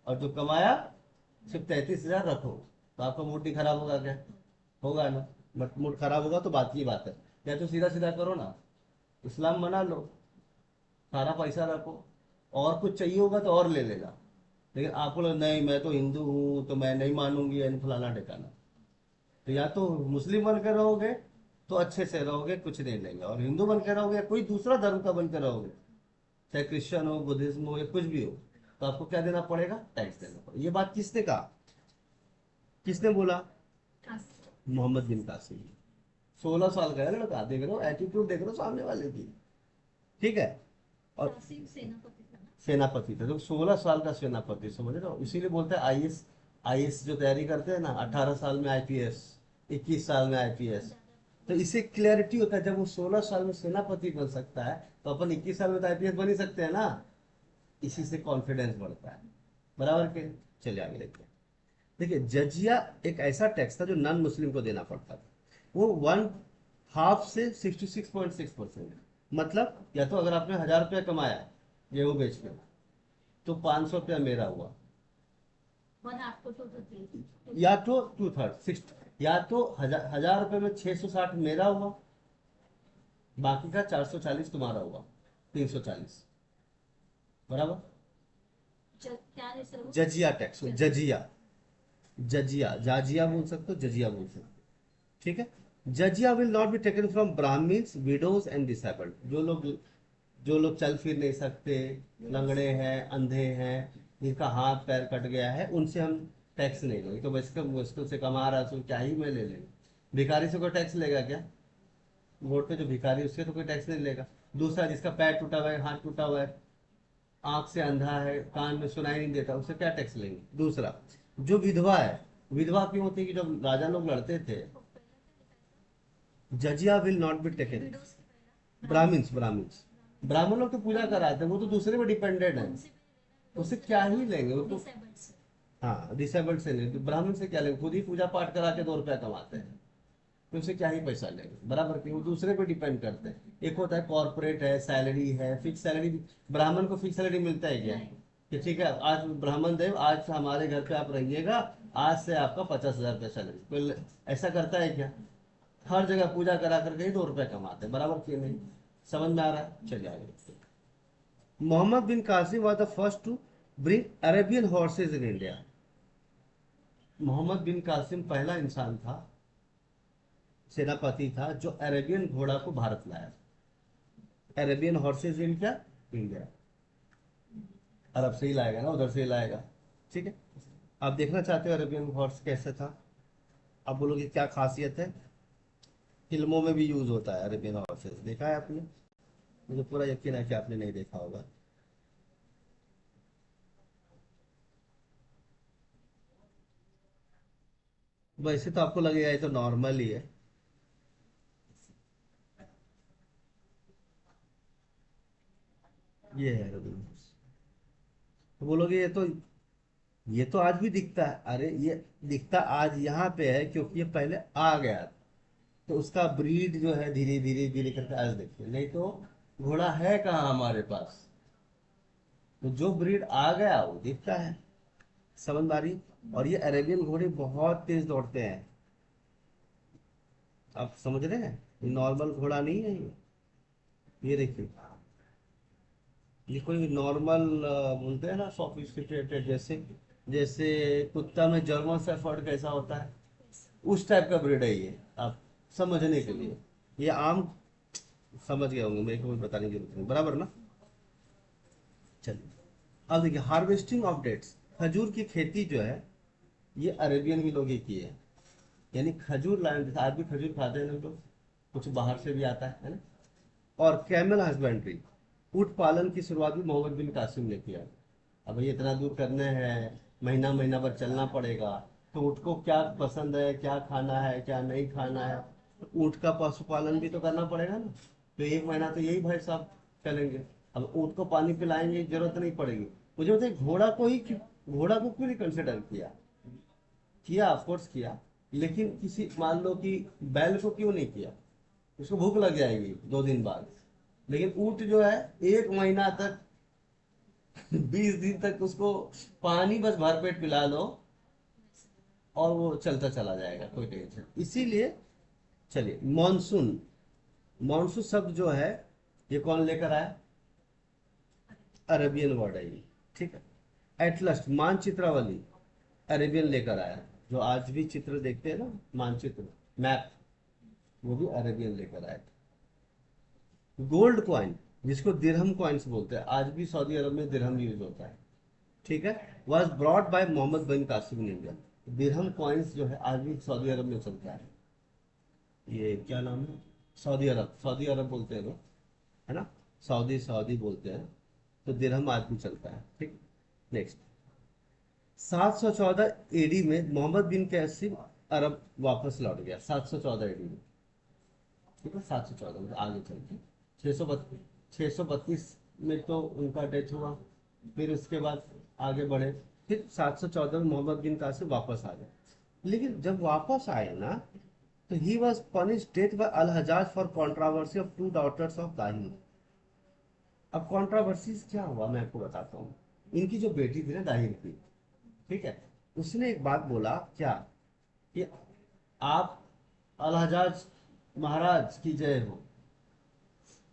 और जो कमाया सिर्फ 33,000 रखो। तो आपका मूड नहीं खराब होगा क्या? होगा ना। बट मूड खराब होगा तो बात की बात है। या तो सीधा सीधा करो ना, इस्लाम मना लो, सारा पैसा रखो, और कुछ चाहिए होगा तो और ले लेना। लेकिन आपको लगा नहीं मैं तो हिंदू हूँ तो मैं नहीं मानूंगी, यानी फलाना ठिकाना। तो या तो मुस्लिम बन के रहोगे तो अच्छे से रहोगे, कुछ नहीं लेंगे, और हिंदू बन के रहोगे या कोई दूसरा धर्म का बन के रहोगे, चाहे क्रिश्चियन हो, बुद्धिज्म हो, या कुछ भी हो, तो आपको क्या देना पड़ेगा? टैक्स देना पड़ेगा। ये बात किसने कहा, किसने बोला? मोहम्मद बिन कासिम। 16 साल का है लड़का, देख रहे हो एटीट्यूड, देख रहे हो सामने वाले की, ठीक है। और कासिम सेनापति था ना। सेनापति थे, तो 16 साल का सेनापति, समझ रहे हो? इसीलिए बोलते हैं आईएएस जो तैयारी करते हैं ना, 18 साल में आईपीएस, 21 साल में आईपीएस, तो इससे क्लैरिटी होता है, जब वो 16 साल में सेनापति बन सकता है तो अपन 21 साल में तो आईपीएस बन ही सकते हैं ना। इसी से कॉन्फिडेंस बढ़ता है। बराबर के। चलिए आगे देखते हैं। देखिए, जजिया एक ऐसा टैक्स था जो नॉन मुस्लिम को देना पड़ता था। वो वन हाफ से 66.6%। मतलब या तो अगर आपने 1,000 रुपया कमाया गेहूं बेच के, तो 500 रुपया मेरा हुआ, 1/2 to 2 to 3 या तो 2/3 सिक्स, या तो 1,000 रुपये में 660 मेरा हुआ, बाकी का 440 तुम्हारा हुआ, 340। बराबर। क्या है सर वो? जजिया टैक्स, जजिया, जजिया, जाजिया बोल सकते हो, जजिया बोल सकते हो। ठीक है। Jizya will not be taken from Brahmins, widows and disabled. जो लोग चल फिर नहीं सकते, लंगड़े हैं, अंधे हैं, जिनका हाथ पैर कट गया है, उनसे हम टैक्स नहीं लेंगे। तो वैसे मुश्किल से कमा रहा है तो क्या ही मैं ले लेंगे। भिखारी से कोई टैक्स लेगा क्या? रोड पे जो भिखारी है, उससे तो कोई टैक्स नहीं लेगा। दूसरा, जिसका पैर टूटा हुआ है, हाथ टूटा हुआ है, आंख से अंधा है, कान में सुनाई नहीं देता, उससे क्या टैक्स लेंगे? दूसरा, जो विधवा है, विधवा क्यों होती है कि जब राजा लोग लड़ते थे, jizya will not be taken. Widows की पहला ब्राह्मण्स, ब्राह्मण्स, ब्राह्मण लोग तो पूजा कराते हैं, वो तो दूसरे पे डिपेंडेंट है। उनसे भी उससे क्या ही लेंगे वो तो। डिसेबल्ड से। हाँ, डिसेबल्ड से नहीं, तो ब्राह्मण से क्या लेंगे? खुद ही पूजा पाठ करा के 2 रुपया कमाते हैं, तो उससे क्या ही पैसा लेंगे। बराबर कि वो दूसरे पे डिपेंड करते हैं। एक होता है कॉर्पोरेट है, सैलरी है, फिक्स सैलरी। ब्राह्मण को फिक्स सैलरी मिलता है क्या? नहीं। कि ठीक है, आज ब्राह्मण देव, आज से हमारे घर पे आप रहिएगा, आज से आपका 50,000 रुपया सैलरी। कोई ऐसा करता है क्या? हर जगह पूजा करा करके ही 2 रुपया कमाते हैं। बराबर क्यों नहीं? समझ में आ रहा है? चलिए आगे देखते हैं। Muhammad bin Qasim was the first to bring Arabian horses in India. Muhammad bin Qasim पहला इंसान था, सेनापति था, जो अरेबियन घोड़ा को भारत लाया। अरेबियन हॉर्सेज इन क्या? इंडिया। अरब से ही लाएगा ना, उधर से ही लाएगा। ठीक है। आप देखना चाहते हो अरेबियन हॉर्स कैसे था? आप बोलोगे क्या खासियत है? फिल्मों में भी यूज होता है अरेबियन हॉर्सेज, देखा है आपने? मुझे पूरा यकीन है कि आपने नहीं देखा होगा। वैसे तो आपको लगेगा ये तो नॉर्मल ही है। ये है अरेबियन हॉर्स। तो बोलोगे ये तो आज भी दिखता है। अरे ये दिखता आज यहाँ पे है क्योंकि ये पहले आ गया, तो उसका ब्रीड जो है धीरे धीरे धीरे करके आज देखते हैं। नहीं तो घोड़ा है कहाँ हमारे पास? तो जो ब्रीड आ गया वो दिखता है। समझ में आ रही? और ये अरेबियन घोड़े बहुत तेज दौड़ते हैं। आप समझ रहे हैं? ये नॉर्मल घोड़ा नहीं है ये देखिए, ये कोई नॉर्मल बोलते हैं ना सोफिस्टिकेटेड, जैसे जैसे कुत्ता में जर्मन शेफर्ड कैसा होता है, उस टाइप का ब्रीड है ये। आप समझने के लिए, ये आम समझ गए होंगे, मेरे को भी बताने की जरूरत नहीं। बराबर ना? चलिए अब देखिए, हार्वेस्टिंग ऑफ डेट्स, खजूर की खेती जो है, ये अरेबियन भी लोग ही की है। यानी खजूर लाने, जैसे आज भी खजूर खाते हैं ना लोग, कुछ बाहर से भी आता है ना। और कैमल हस्बेंड्री, ऊँट पालन की शुरुआत भी मोहम्मद बिन कासिम ने किया। अब ये इतना दूर करने हैं, महीना महीना भर चलना पड़ेगा, तो ऊँट को क्या पसंद है, क्या खाना है, क्या नहीं खाना है, तो ऊँट का पशुपालन भी तो करना पड़ेगा ना। तो 1 महीना तो यही भाई साहब चलेंगे। अब ऊँट को पानी पिलाएंगे, जरूरत नहीं पड़ेगी। मुझे बताइए, घोड़ा को क्यों नहीं कंसिडर किया? किया, ऑफकोर्स किया, लेकिन किसी, मान लो कि बैल को क्यों नहीं किया? उसको भूख लग जाएगी 2 दिन बाद। लेकिन ऊँट जो है 1 महीना तक 20 दिन तक उसको पानी बस भरपेट पिला लो और वो चलता चला जाएगा, कोई टेंशन। इसीलिए चलिए, मॉनसून, मॉनसून शब्द जो है, ये कौन लेकर आया? अरेबियन वर्ड है ये। ठीक है। एटलस, मानचित्रावली, अरेबियन लेकर आया। जो आज भी चित्र देखते हैं ना, मानचित्र, मैप, वो भी अरेबियन लेकर आए थे। गोल्ड कॉइन, जिसको दिरहम कॉइन्स बोलते हैं, आज भी सऊदी अरब में दिरहम यूज होता है। ठीक है। Was brought by Muhammad bin Qasim in India. Dirham coins जो है आज भी सऊदी अरब में चलता है। ये क्या नाम है? सऊदी अरब, सऊदी अरब बोलते हैं लोग, है ना। सऊदी सऊदी बोलते हैं। तो दिरहम आज भी चलता है। ठीक। नेक्स्ट, 714 एडी में मोहम्मद बिन कासिम अरब वापस लौट गया। 714 एडी में ठीक है, 714 आगे चल के 632 में तो उनका डेथ हुआ। फिर उसके बाद आगे बढ़े, फिर 714 में मोहम्मद बिन कासिम वापस आ गए। लेकिन जब वापस आए ना, तो he was punish death by Al Hajjaj for controversy of two daughters of Dahir. अब कॉन्ट्रावर्सीज क्या हुआ मैं आपको बताता हूँ। इनकी जो बेटी थी ना दाहिर की, ठीक है, उसने एक बात बोला क्या, कि आप अल हजाज महाराज की जय हो,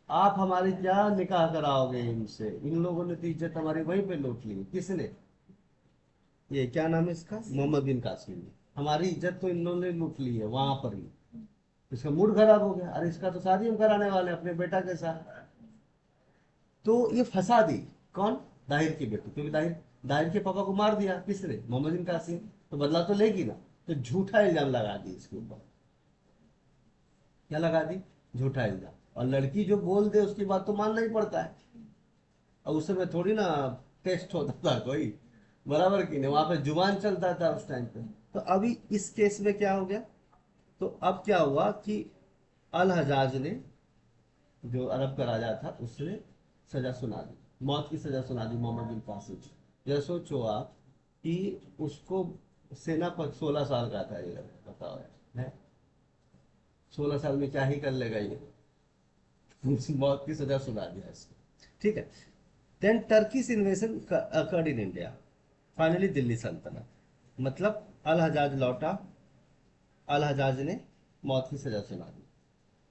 आप हमारी क्या निकाह कराओगे इनसे, इन लोगों ने तो इज्जत हमारी वहीं पे लूट ली। किसने, ये क्या नाम है इसका, मोहम्मद बिन कासिम ने। हमारी इज्जत तो इन लोगों ने लूट ली है वहां पर ही। इसका मूड खराब हो गया, अरे इसका तो शादी हम कराने वाले हैं अपने बेटा के साथ। तो ये फंसा दी, कौन, दाहिर की बेटी, क्योंकि दाहिर दाहिर के पापा को मार दिया किसने, मोहम्मद बिन कासिम, तो बदला तो लेगी ना। तो झूठा इल्जाम लगा दी इसके ऊपर। क्या लगा दी, झूठा इल्जाम। और लड़की जो बोल दे उसकी बात तो मानना ही पड़ता है। और उस समय थोड़ी ना टेस्ट होता था कोई, बराबर की नहीं, वहां पे जुबान चलता था उस टाइम पे। तो अभी इस केस में क्या हो गया, तो अब क्या हुआ कि अल हजाज ने, जो अरब का राजा था, उसने सजा सुना दी, मौत की सजा सुना दी मोहम्मद बिन कासिम। जरा सोचो आप कि उसको सेना पर 16 साल का था ये, बताओ है, 16 साल में क्या ही कर लेगा ये। मौत की सजा सुना दिया इसको, ठीक है। Then Turkish invasion occurred in India, finally Delhi सल्तनत, मतलब अल हजाज लौटा, अल हजाज ने मौत की सजा सुना दी।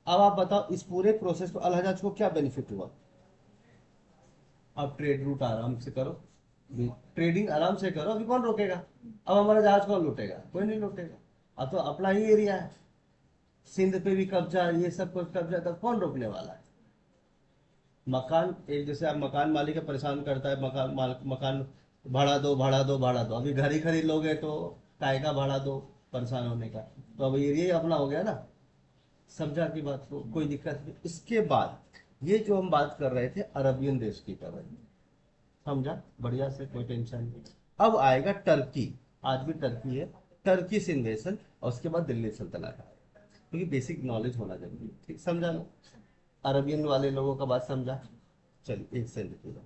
अब आप बताओ इस पूरे प्रोसेस को अल हजाज को क्या बेनिफिट हुआ। अब ट्रेड रूट आराम से करो, ट्रेडिंग आराम से करो, अभी कौन रोकेगा। अब हमारा जहाज कौन लूटेगा, कोई नहीं लूटेगा। अब तो अपना ही एरिया है, सिंध पे भी कब्जा, ये सब कुछ कब्जा, तब कौन रोकने वाला है। मकान एक, जैसे आप मकान मालिक है, परेशान करता है, मकान भाड़ा दो भाड़ा दो भाड़ा दो, अभी घर ही खरीद लोगे तो काय का भाड़ा दो, परेशान होने का। तो अब एरिया ही अपना हो गया ना, समझा की बात को, कोई दिक्कत नहीं। इसके बाद ये जो हम बात कर रहे थे अरबियन देश की कर रहे थे, समझा बढ़िया से, कोई टेंशन नहीं। अब आएगा टर्की, आज भी टर्की है, टर्किश इन्वेशन, और उसके बाद दिल्ली सल्तनत। क्योंकि बेसिक नॉलेज होना जरूरी है, ठीक, समझा लो। अरबियन वाले लोगों का बात समझा। चलिए एक से लिखिएगा।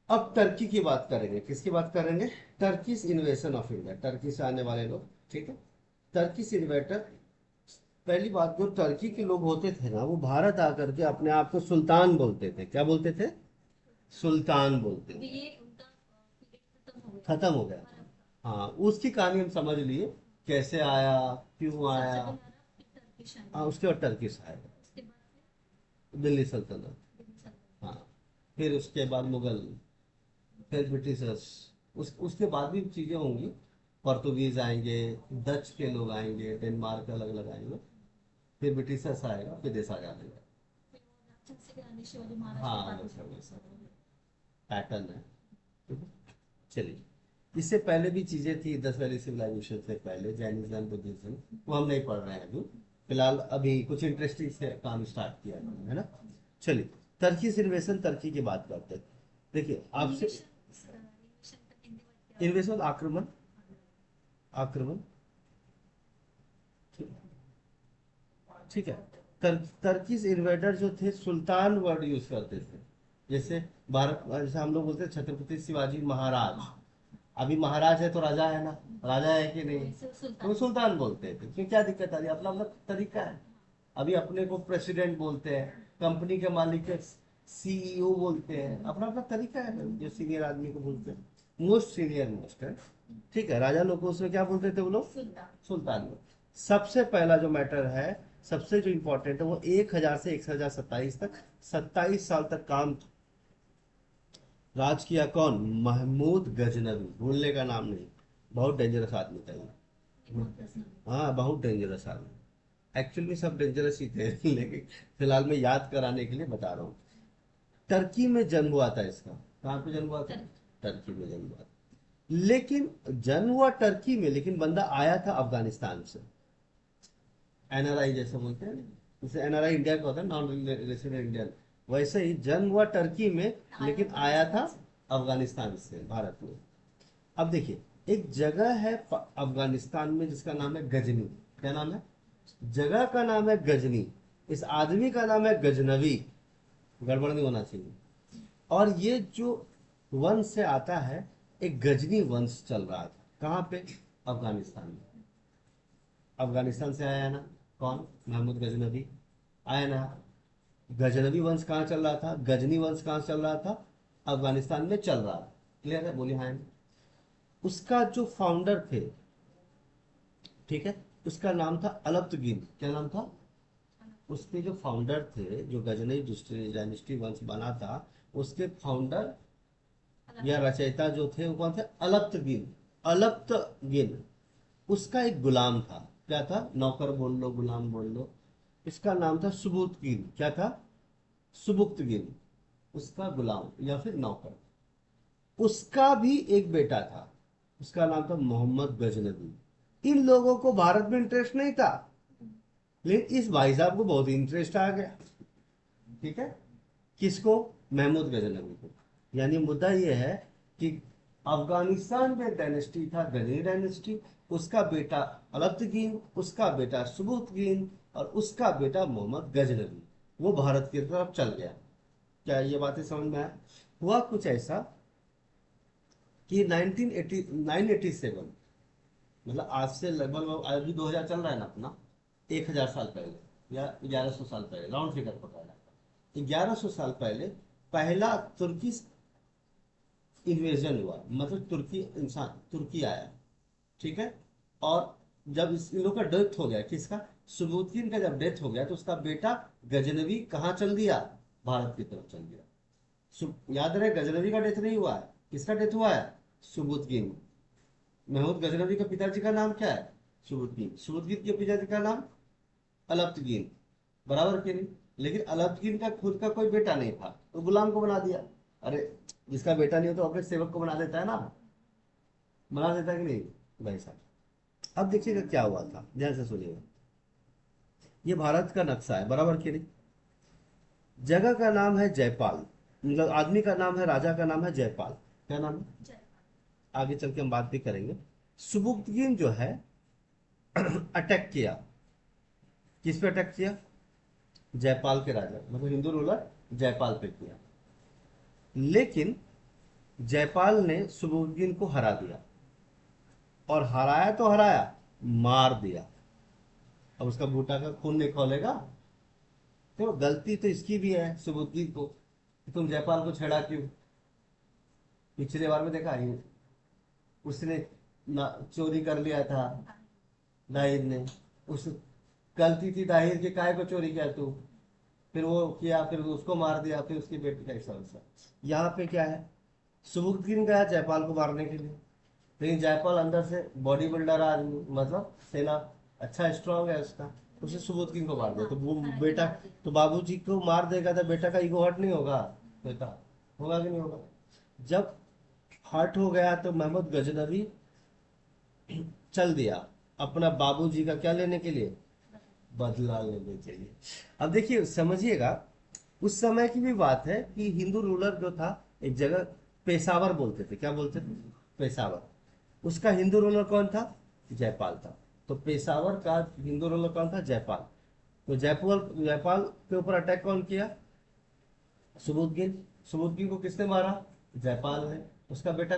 अब टर्की की बात करेंगे, किसकी बात करेंगे, टर्किश इन्वेशन ऑफ इंडिया, टर्की से आने वाले लोग, ठीक है। टर्किश इन्वेटर, पहली बात, जो टर्की के लोग होते थे ना, वो भारत आकर के अपने आप को सुल्तान बोलते थे। क्या बोलते थे, सुल्तान बोलते अभी थे। ये उनका पीरियड खत्म हो गया, खत्म हो गया अरब का। था, हाँ, उसकी कहानी हम समझ लिए, कैसे आया, क्यों सबसे आया। पहले अरब, फिर टर्किश हाँ, आएंगे, उसके बाद टर्किश आएगा, उसके बाद दिल्ली सल्तनत, फिर दिल्ली सल्तनत। हाँ, फिर उसके बाद मुगल, फिर ब्रिटिशर्स, उसके बाद भी चीजें होंगी, पोर्तुगीज आएंगे, डच के लोग आएंगे, डेनमार्क अलग अलग आएंगे, फिर ब्रिटिशर्स आएगा, फिर देश आजाद होगा। फिर वो झांसी की रानी शिवाजी महाराज के हाँ बाद वैसा में। वैसा पैटर्न है, ठीक है। चलिए, इससे पहले भी चीजें थी, 10 वाली सिविलाइजेशन से पहले, जैनिज्म बुद्धिज्म, वो हम नहीं पढ़ रहे हैं अभी फिलहाल। अभी कुछ इंटरेस्टिंग से काम स्टार्ट किया है ना। चलिए, टर्की इन्वेशन, टर्की की बात करते हैं। देखिए आपसे, इन्वेशन, इन्वेशन का हिंदी वर्ड क्या इन्वेशन आक्रमण, आक्रमण, ठीक, ठीक है। टर्किश इन्वेडर जो थे सुल्तान वर्ड यूज करते थे। जैसे भारत, जैसे हम लोग बोलते हैं छत्रपति शिवाजी महाराज, अभी महाराज है तो राजा है ना, राजा है कि है? नहीं, वैसे वो तो वो सुल्तान। सुल्तान बोलते थे। क्यों, क्या दिक्कत आ रही है, अपना अपना तरीका है। अभी अपने को प्रेसिडेंट बोलते हैं, कंपनी के मालिक के सीईओ बोलते हैं, अपना अपना तरीका है, जो सीनियर आदमी को बोलते हैं, मोस्ट सीनियर मोस्ट है, ठीक है। राजा लोग को उसमें क्या बोलते थे वो लोग, सुल्तान। सुल्तान लोग। सबसे पहला जो मैटर है, सबसे जो इंपॉर्टेंट है, वो 1000 से 1027 तक, 27 साल तक काम राज किया, कौन, महमूद गजनवी, भूलने का नाम नहीं, बहुत डेंजरस आदमी था ये। बहुत पसंद। हाँ, बहुत डेंजरस आदमी, एक्चुअली में सब डेंजरस ही थे, लेकिन फिलहाल मैं याद कराने के लिए बता रहा हूँ। टर्की में जन्म हुआ था इसका, कहाँ पे जन्म हुआ था, टर्की। टर्की में जन्म हुआ था। लेकिन जन्म हुआ टर्की में, लेकिन बंदा आया था अफगानिस्तान से। एनआरआई जैसे बोलते हैं, जैसे एनआरआई इंडिया का होता है, नॉन रेसिडेंट इंडियन, वैसे ही जन्म हुआ टर्की में लेकिन आया था अफगानिस्तान से भारत में। अब देखिए, एक जगह है अफगानिस्तान में जिसका नाम है गजनी। क्या नाम है? जगह का नाम है गजनी। इस आदमी का नाम है गजनवी। गड़बड़ नहीं होना चाहिए। और ये जो वंश से आता है, एक गजनी वंश चल रहा था। कहाँ पे? अफगानिस्तान में। अफगानिस्तान से आया ना कौन? महमूद गजनवी आया ना। गजनवी वंश कहाँ चल रहा था? गजनी वंश कहाँ चल रहा था? अफगानिस्तान में चल रहा था। क्लियर है? बोलिए हाँ। उसका जो फाउंडर थे, ठीक है, उसका नाम था अलब्तगीन। क्या नाम था? उसके जो फाउंडर थे, जो गजनी डायनेस्टी वंश बना था, उसके फाउंडर या रचयिता जो थे वो कौन थे? अलब्तगीन। अलब्तगीन उसका एक गुलाम था। क्या था? नौकर बोल लो, गुलाम बोल लो। इसका नाम था सुबुक्तगीन। क्या था? सुबुक्तगीन। उसका गुलाम या फिर नौकर। उसका भी एक बेटा था, उसका नाम था मोहम्मद गजनवी। इन लोगों को भारत में इंटरेस्ट नहीं था, लेकिन इस भाई साहब को बहुत इंटरेस्ट आ गया। ठीक है? किसको? महमूद गजनवी को। यानी मुद्दा यह है कि अफगानिस्तान में डायनेस्टी था, गजनी डायनेस्टी। उसका बेटा अलब्तगीन, उसका बेटा सुबुतगीन, और उसका बेटा मोहम्मद गजनवी, वो भारत की तरफ चल गया। क्या ये बातें समझ में आया? हुआ कुछ ऐसा कि 1980 987, मतलब आज से लगभग, अभी 2000 चल रहा है ना अपना, 1000 साल पहले या 1100 साल पहले, राउंड फिगर पकड़ा, 1100 साल पहले पहला तुर्की इन्वेजन हुआ। मतलब तुर्की इंसान, तुर्की आया। ठीक है? और जब इन लोग का डेथ हो गया, किसका? सुबुद्दीन का जब डेथ हो गया, तो उसका बेटा गजनवी कहाँ चल दिया? भारत की तरफ चल दिया। याद रहे, गजनवी का डेथ नहीं हुआ है। किसका डेथ हुआ है? सुबुद्दीन। महमूद गजनवी के पिताजी का नाम क्या है? सुबुद्दीन। सुबुद्दीन के पिताजी का नाम अलब्तगीन। बराबर के नहीं? लेकिन अलब्तगीन का खुद का कोई बेटा नहीं था, तो गुलाम को बना दिया। अरे, जिसका बेटा नहीं हो तो अपने सेवक को बना देता है ना, बना देता है कि नहीं भाई साहब? अब देखिएगा क्या हुआ था, ध्यान से सुनिएगा। ये भारत का नक्शा है, बराबर के नहीं? जगह का नाम है जयपाल, मतलब आदमी का नाम है, राजा का नाम है जयपाल। क्या नाम है? आगे चल के हम बात भी करेंगे। सुबुक्तगीन जो है अटैक किया। किस पे अटैक किया? जयपाल के राजा, मतलब हिंदू रूलर जयपाल पे किया। लेकिन जयपाल ने सुबुक्तगीन को हरा दिया, और हराया तो हराया, मार दिया। अब उसका बूटा का खून नहीं खोलेगा। तो गलती तो इसकी भी है, सुबुद्दीन को, कि तुम जयपाल को छेड़ा क्यों? पिछले बार में देखा ही, उसने चोरी कर लिया था दाहिर ने। उस गलती थी दाहिर की, काहे को चोरी किया तू? फिर वो किया, फिर उसको मार दिया, फिर उसकी बेटी का ऐसा वैसा। यहाँ पे क्या है? सुबुद्दीन गया जयपाल को मारने के लिए, लेकिन जयपाल अंदर से बॉडी बिल्डर आदमी, मतलब सेना अच्छा स्ट्रांग है उसका, उसे सुबुद्दीन को मार दिया। तो वो बेटा, तो बाबूजी को मार देगा तो बेटा का ईगो हर्ट नहीं होगा? बेटा होगा कि नहीं होगा? जब हर्ट हो गया तो मोहम्मद गजनवी चल दिया अपना बाबूजी का क्या लेने के लिए? बदला लेने के लिए। अब देखिए, समझिएगा, उस समय की भी बात है कि हिंदू रूलर जो था, एक जगह पेशावर बोलते थे। क्या बोलते थे? पेशावर। उसका हिंदू रूलर कौन था? जयपाल था। तो पेशावर का हिंदू रूलर कौन था? जयपाल। तो जयपाल के ऊपर अटैक कौन किया? सुबुद्दीन। सुबुद्दीन को किसने मारा? जयपाल ने। उसका बेटा,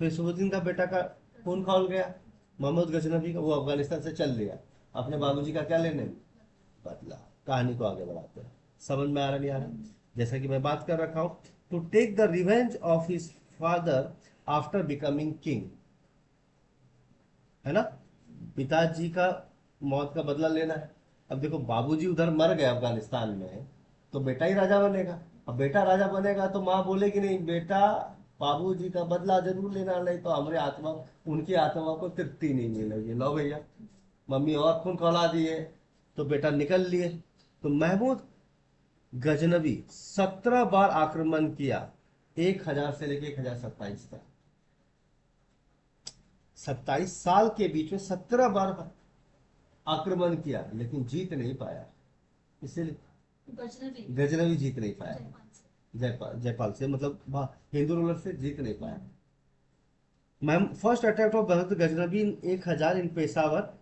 फिर सुबुद्दीन का बेटा का खून खौल गया, मोहम्मद गजनवी का। वो अफगानिस्तान से चल लिया अपने बाबूजी का क्या लेने? बदला। कहानी को आगे बढ़ाते हैं। समझ में आ रहा नहीं आ रहा? जैसा कि मैं बात कर रखा हूं, to take the revenge of his father after becoming king, है ना? पिताजी का मौत का बदला लेना है। अब देखो, बाबूजी उधर मर गए अफगानिस्तान में, तो बेटा ही राजा बनेगा। अब बेटा राजा बनेगा तो माँ बोलेगी नहीं, बेटा बाबूजी का बदला जरूर लेना, नहीं तो हमारे आत्मा, उनकी आत्मा को तृप्ति नहीं मिलेगी। लो भैया, मम्मी और खून खौला दिए, तो बेटा निकल लिए। तो महमूद गजनवी 17 बार आक्रमण किया, 1000 से लेके 1027 तक। 27 साल के बीच में 17 बार आक्रमण किया लेकिन जीत नहीं पाया, इसीलिए गजनवी गजनवी जीत नहीं पाया। जयपाल से। जयपाल से मतलब हिंदू रूलर से जीत नहीं पाया। मैम फर्स्ट अटैक ऑफ बहुत गजनवी इन 1000 इन पेशावर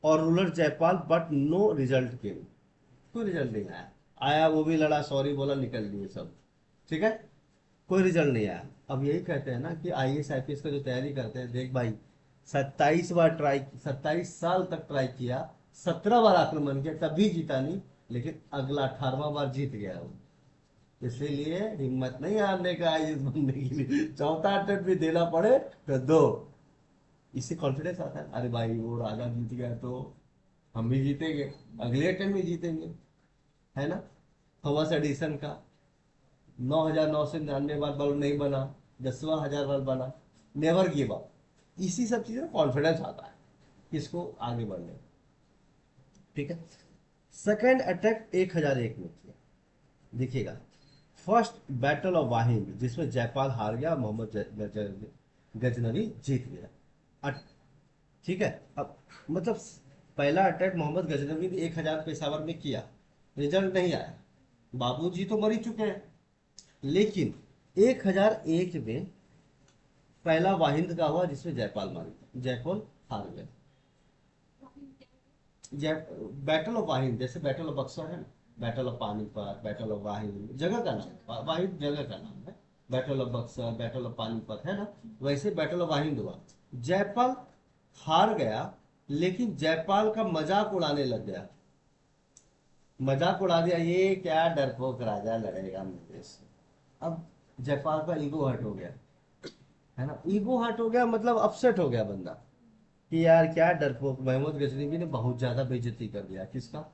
और ruler Jaipal but no result came, कोई रिजल्ट नहीं आया। आया वो भी लड़ा, सॉरी बोला, निकल लिए सब, ठीक है, कोई रिजल्ट नहीं आया। अब यही कहते हैं ना कि आईएएस आईपीएस का जो तैयारी करते हैं, देख भाई 27 बार ट्राई, 27 साल तक ट्राई किया, 17 बार आक्रमण किया तभी जीता नहीं, लेकिन अगला 18वां बार जीत गया वो। इसीलिए हिम्मत नहीं हारने का आईएएस बनने के लिए, चौथा अटेम्प्ट भी देना पड़े तो दो, इससे कॉन्फिडेंस आता है, अरे भाई वो राजा जीत गया तो हम भी जीतेंगे, अगले अटेम्प्ट में जीतेंगे, है ना। थॉमस एडिसन का 9,999 बार बल्ब नहीं बना, 10वां 1000 बार बना, नेवर गिव अप। इसी सब चीजों में कॉन्फिडेंस आता है किसको आगे बढ़ने, ठीक है। सेकेंड अटैक 1001 में किया, देखिएगा। फर्स्ट बैटल ऑफ वाहिंद जिसमें जयपाल हार गया, मोहम्मद गजनवी जीत गया। ठीक है। अब मतलब पहला अटैक मोहम्मद गजनवी ने 1000 पेशावर में किया, रिजल्ट नहीं आया, बाबूजी तो मर ही चुके हैं, लेकिन 1001 में पहला वाहिंद का हुआ जिसमें जयपाल मार गया, जयपाल हार गया। बैटल ऑफ वाहिंद जैसे बैटल ऑफ बक्सर है ना, battle of Panipat, battle of Waihind जगह का नाम, वाहिंद जगह का नाम है, battle of Buxar, battle of Panipat, है ना, वैसे बैटल ऑफ वाहिंद हुआ। जयपाल हार गया, लेकिन जयपाल का मजाक उड़ाने लग गया, मजाक उड़ा दिया, ये क्या डरपोक राजा लड़ेगा मेरे से। अब जयपाल का ईगो हर्ट हो गया, है ना, ईगो हर्ट हो गया मतलब अपसेट हो गया बंदा कि यार क्या डरपोक, महमूद गजनवी ने बहुत ज्यादा बेइज्जती कर दिया किसका,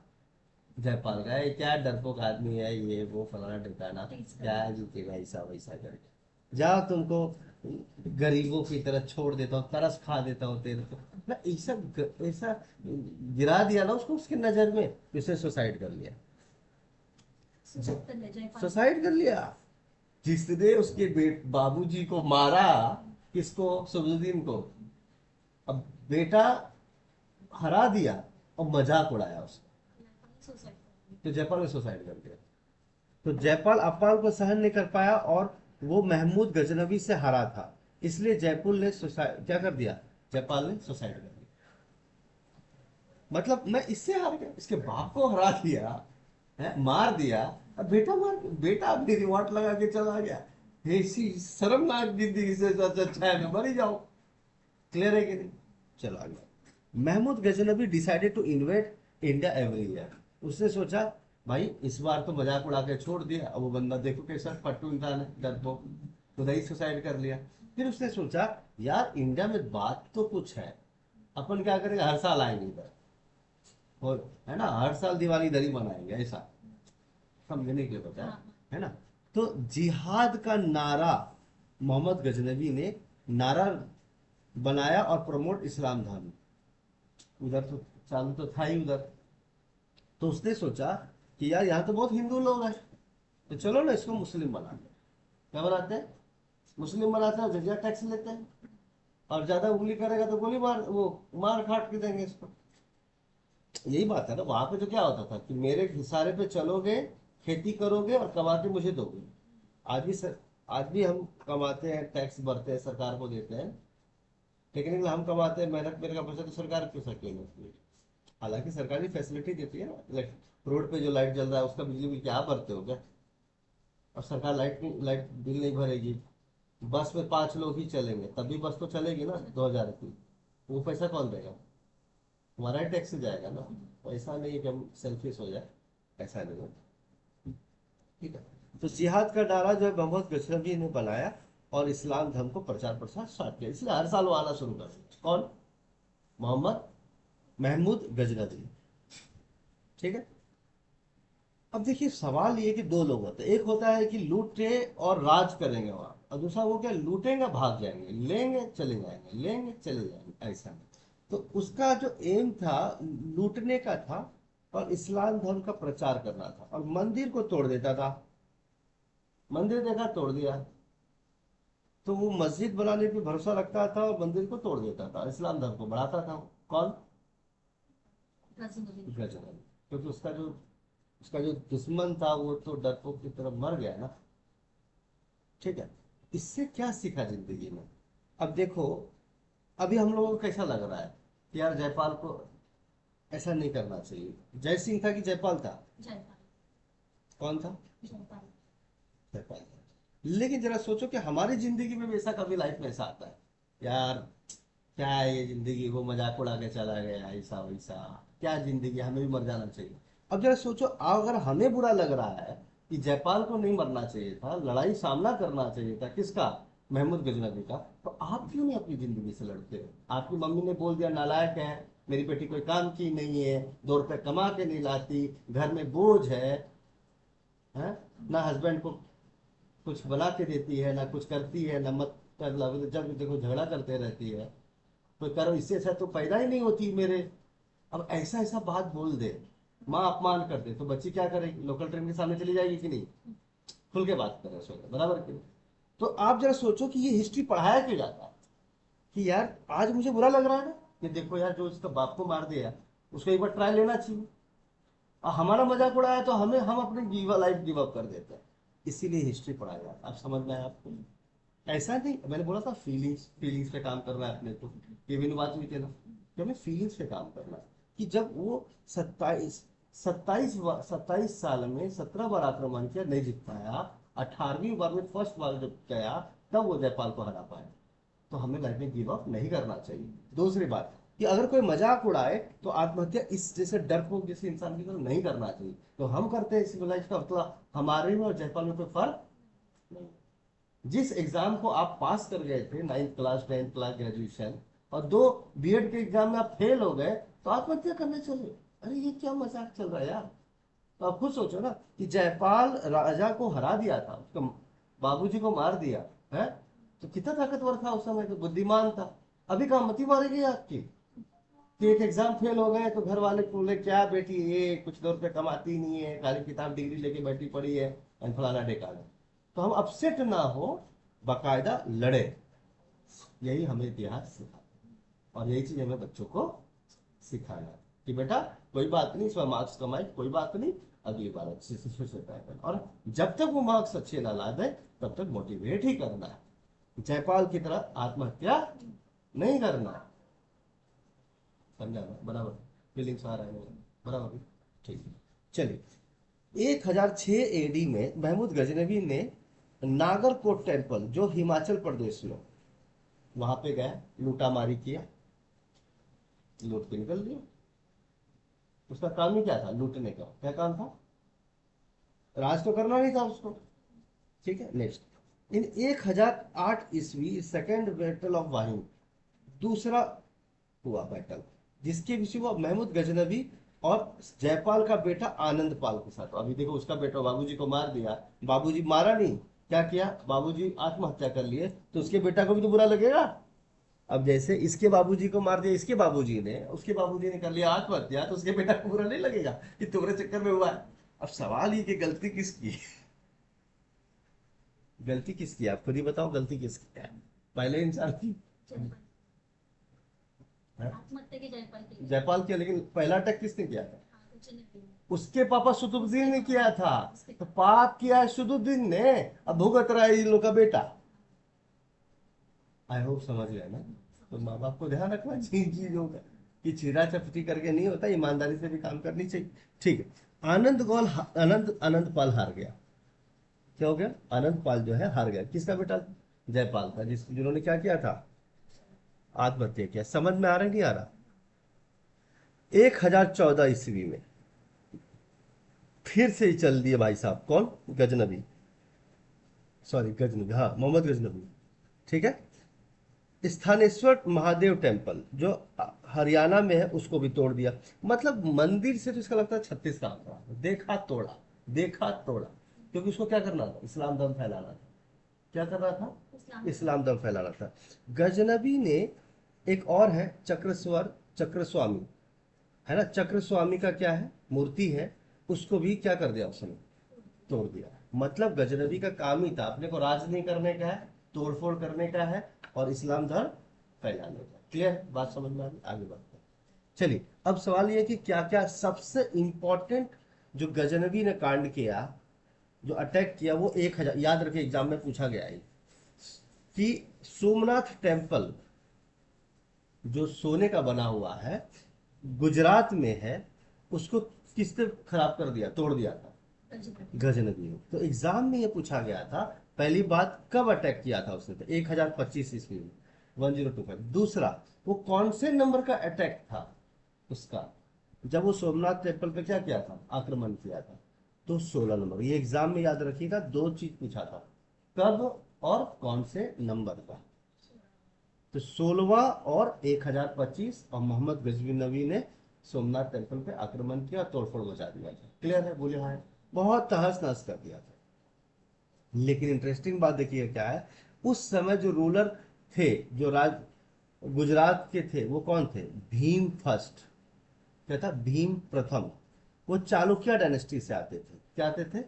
जयपाल का, ये क्या डरपोक आदमी है, ये वो फलाना ढिकाना, क्या जीतेगा ऐसा वैसा करके, जाओ तुमको गरीबों की तरह छोड़ देता हूँ, तरस खा देता हूँ तेरे को ना, ऐसा ऐसा गिरा दिया ना उसको उसकी नजर में, उसने सुसाइड कर लिया, सुसाइड कर लिया। जिसने उसके बाबूजी को मारा, किसको, सफदुद्दीन को, अब बेटा हरा दिया और मजाक उड़ाया उसका, तो जयपाल ने सुसाइड कर दिया। तो जयपाल अपमान को सहन नहीं कर पाया और वो महमूद गजनवी से हारा था, इसलिए जयपुर ने सुसाइड क्या कर दिया, जयपाल ने सुसाइड कर दिया। मतलब मैं इससे हार गया, इसके बाप को हरा दिया है, मार दिया, अब बेटा अपनी रिवॉर्ड लगा के चला गया, ऐसी शर्मनाक जिंदगी से अच्छा है मैं मर ही जाऊं। क्लियर है कि नहीं, चला गया। Mahmud Ghaznavi decided to invade India every year, उसने सोचा भाई इस बार तो मजाक उड़ा के छोड़ दिया, अब वो बंदा देखो कैसा पट्टू इंसान है, डरपोक, तो नहीं सुसाइड कर लिया। फिर उसने सोचा यार इंडिया में बात तो कुछ है, अपन क्या करेंगे, हर साल आएंगे इधर, और है ना, हर साल दिवाली इधर ही मनाएंगे, ऐसा समझने के बजाय, है ना। तो जिहाद का नारा मोहम्मद गजनवी ने नारा बनाया और प्रमोट इस्लाम धर्म, उधर तो चालू तो था ही उधर। तो उसने सोचा कि यार यहाँ तो बहुत हिंदू लोग हैं, तो चलो ना इसको मुस्लिम बना दे। क्या बनाते हैं, मुस्लिम बनाते हैं, जजिया टैक्स लेते हैं, और ज्यादा उंगली करेगा तो गोली मार, वो मार काट के देंगे इसको। यही बात है ना, वहां पे तो क्या होता था कि मेरे इशारे पे चलोगे, खेती करोगे और कमा के मुझे दोगे। आज भी हम कमाते हैं, टैक्स भरते हैं, सरकार को देते हैं, टेक्निकली हम कमाते हैं, मेहनत मेरे का पैसा तो सरकार क्यों सकेगी। हालांकि सरकारी फैसिलिटी देती है ना, रोड पे जो लाइट जल रहा है उसका बिजली बिल क्या भरते हो क्या, और सरकार लाइट बिल नहीं भरेगी। बस में 5 लोग ही चलेंगे तभी बस तो चलेगी ना 2000 की, वो पैसा कौन देगा, हमारा ही टैक्स से जाएगा ना। तो ऐसा नहीं है कि हम सेल्फिश हो जाए, ऐसा नहीं है, ठीक है। तो जिहाद का नारा जो है मोहम्मद गजनवी ने बनाया और इस्लाम धर्म को प्रचार प्रसार स्टार्ट किया, इसलिए हर साल वो आना शुरू कर दिया। कौन, मोहम्मद महमूद गजनवी, ठीक है। अब देखिए सवाल ये कि दो लोग होते हैं, एक होता है कि लूटे और राज करेंगे वहां, और दूसरा वो क्या, लूटेंगे भाग जाएंगे, लेंगे चले जाएंगे, लेंगे चले जाएंगे, ऐसा। तो उसका जो एम था लूटने का था और इस्लाम धर्म का प्रचार करना था, और मंदिर को तोड़ देता था, मंदिर देखा तोड़ दिया। तो वो मस्जिद बनाने पे भरोसा रखता था और मंदिर को तोड़ देता था, इस्लाम धर्म को बढ़ाता था। कौन, गजनवी। गजनवी, क्योंकि उसका जो दुश्मन था वो तो डरपोक की तरफ मर गया ना। ठीक है, इससे क्या सीखा जिंदगी में? अब देखो, अभी हम लोगों को कैसा लग रहा है कि यार जयपाल को ऐसा नहीं करना चाहिए। जय सिंह था कि जयपाल था? जयपाल। कौन था? जयपाल। जयपाल था। लेकिन जरा सोचो कि हमारी जिंदगी में भी ऐसा कभी लाइफ में ऐसा आता है, यार क्या है ये जिंदगी, वो मजाक उड़ा के चला गया, ऐसा वैसा, क्या जिंदगी, हमें भी मर जाना चाहिए। अब जरा सोचो, अगर हमें बुरा लग रहा है कि जयपाल को नहीं मरना चाहिए था, लड़ाई सामना करना चाहिए था, किसका? महमूद गजनवी का, तो आप क्यों नहीं अपनी जिंदगी से लड़ते हो? आपकी मम्मी ने बोल दिया नालायक है, मेरी बेटी कोई काम की नहीं है, 2 रुपए कमा के नहीं लाती, घर में बोझ है ना, हस्बैंड को कुछ बना के देती है, ना कुछ करती है, ना मत मतलब जब देखो झगड़ा करते रहती है, तो करो, इससे अच्छा तो पैदा ही नहीं होती मेरे। अब ऐसा ऐसा बात बोल दे, माँ अपमान कर दे, तो बच्ची क्या करेगी? लोकल ट्रेन के सामने चली जाएगी कि नहीं? खुल के बात करें उसको, बराबर क्यों? तो आप जरा सोचो कि ये हिस्ट्री पढ़ाया क्यों जाता है कि यार आज मुझे बुरा लग रहा है ना, कि देखो यार जो उसका बाप को मार दिया, उसको एक बार ट्राई लेना चाहिए। और हमारा मजाक उड़ाया तो हम अपनी लाइफ गिव अप कर देते हैं। इसीलिए हिस्ट्री पढ़ाया जाता है। आप समझ में आया आपको? ऐसा नहीं, मैंने बोला था फीलिंग्स फीलिंग्स पे काम करना है अपने को, ये भी बात हुई थी ना कि हमें फीलिंग्स पे काम करना है। कि जब वो 27 साल में 17 बार आक्रमण किया, नहीं जीत पाया, 18वीं बार में फर्स्ट बार जब गया, तब वो जयपाल को हरा पाया। तो हमें लाइफ में गिव अप नहीं करना चाहिए। दूसरी बात कि अगर कोई मजाक उड़ाए तो आत्महत्या इस जैसे डरपोक जैसे इंसान की तरह नहीं करना चाहिए। तो हम करते हैं इस लाइफ का मतलब हमारे में और जयपाल में कोई फर्क नहीं। जिस एग्जाम को आप पास कर गए थे, 9th class 10th class graduation, और 2 बीएड के एग्जाम में आप फेल हो गए, तो आत्महत्या करने चले? अरे ये क्या मजाक चल रहा है यार? तो आप खुद सोचो ना कि जयपाल राजा को हरा दिया था, उसका बाबूजी को मार दिया है, तो कितना ताकतवर था उस समय, तो बुद्धिमान था। अभी कहाँ मती मारेगी आपकी कि एक एग्जाम फेल हो गए तो घर वाले बोले क्या बेटी ये कुछ 2 रुपए कमाती नहीं है, खाली किताब डिग्री लेके बैठी पड़ी है, and फलाना ढेकाना। तो हम अपसेट ना हो, बाकायदा लड़े। यही हमें इतिहास सिखाता है, और यही चीज हमें बच्चों को सिखाना है कि बेटा कोई बात नहीं, इसमें मार्क्स कमाए कोई बात नहीं, अगली बार अच्छे से फिर से ट्राई करना, और जब तक वो मार्क्स अच्छे ना ला दे तब तक मोटिवेट ही करना है। जयपाल की तरह आत्महत्या नहीं करना है। समझा ना? बराबर? फीलिंग्स आ रहे हैं बराबर? ठीक है, चलिए। 1006 AD में महमूद गजनवी ने नागरकोट टेम्पल, जो हिमाचल प्रदेश में, वहां पे गए, लूटामारी किया, लूट के निकल लिया। उसका काम ही क्या था? लूटने का क्या काम था? राज तो करना नहीं था उसको। ठीक है, नेक्स्ट। इन 1008 ईस्वी सेकेंड बैटल ऑफ वाहिनी, दूसरा हुआ बैटल, जिसके विषय हुआ महमूद गजनवी और जयपाल का बेटा आनंद पाल के साथ। अभी देखो, उसका बेटा बाबूजी को मार दिया, बाबूजी मारा नहीं, क्या किया? बाबूजी आत्महत्या कर लिए, तो उसके बेटा को भी तो बुरा लगेगा। अब जैसे इसके बाबूजी को मार दिया इसके बाबूजी ने, उसके बाबूजी ने कर लिया आत्महत्या, तो उसके बेटा को बुरा नहीं लगेगा कि तुम्हारे चक्कर में हुआ है? अब सवाल ये कि गलती किसकी है? गलती किसकी है? आप खुद ही बताओ, गलती किसकी है? पहले इंसान की जयपाल। है? आत्महत्या की जयपाल की। जयपाल की, लेकिन पहला अटैक किसने किया था? हाँ, कुछ नहीं। उसके पापा सुदुद्दीन ने किया था। तो पाप किया है सुदुद्दीन ने, अब भुगत रहा है इन लोग का बेटा। आई होप समझ गए ना? तो माँ बाप को ध्यान रखना चाहिए चीजों का, कि चिरा चपटी करके नहीं होता, ईमानदारी से भी काम करनी चाहिए। ठीक है, आनंद पाल हार गया। क्या हो गया? आनंद पाल जो है हार गया। किसका बेटा? जयपाल था, जिन्होंने क्या किया था? आत्महत्या किया। समझ में आ रहा है नहीं आ रहा? 1014 ईस्वी में फिर से ही चल दिए भाई साहब। कौन? गजनबी, सॉरी गजनबी, हाँ मोहम्मद गजनबी। ठीक है, स्थानेश्वर महादेव टेम्पल जो हरियाणा में है, उसको भी तोड़ दिया। मतलब मंदिर से तो इसका लगता है 36 काम था। देखा तोड़ा, देखा तोड़ा, क्योंकि उसको क्या करना था? इस्लाम धर्म फैलाना था। क्या करना था? इस्लाम। इस्लाम धर्म फैलाना था। गजनबी ने एक और है चक्रस्वामी, है ना? चक्रस्वामी का क्या है? मूर्ति है, उसको भी क्या कर दिया उसने? तोड़ दिया। मतलब गजनबी का काम ही था, अपने को राज नहीं करने का है, तोड़फोड़ करने का है, और इस्लाम धर्म फैलाने का। क्लियर? बात समझ में आ गई? आगे बढ़ते हैं। चलिए अब सवाल ये है कि क्या क्या सबसे इंपॉर्टेंट जो गजनवी ने कांड किया, जो अटैक किया, वो 1000, याद रखिए एग्जाम में पूछा गया है कि सोमनाथ टेम्पल जो सोने का बना हुआ है, गुजरात में है, उसको किसने खराब कर दिया, तोड़ दिया था? गजनवी ने। तो एग्जाम में ये पूछा गया था, पहली बात कब अटैक किया था उसने, तो 1025 ईस्वी में, 1025। दूसरा, वो कौन से नंबर का अटैक था उसका, जब वो सोमनाथ टेम्पल पे क्या किया था, आक्रमण किया था, तो 16 नंबर। ये एग्जाम में याद रखिएगा, दो चीज पूछा था, कब और कौन से नंबर का। तो 16वां और 1025, और मोहम्मद गजनवी ने सोमनाथ टेम्पल पे आक्रमण किया, तोड़फोड़ मचा दिया था। क्लियर है, बोलिए हाँ। बहुत तहस नहस कर दिया था। लेकिन इंटरेस्टिंग बात देखिए क्या है, उस समय जो रूलर थे, जो राज गुजरात के थे, वो कौन थे? भीम फर्स्ट, क्या था, भीम प्रथम। वो चालुक्य डायनेस्टी से आते थे। क्या आते थे?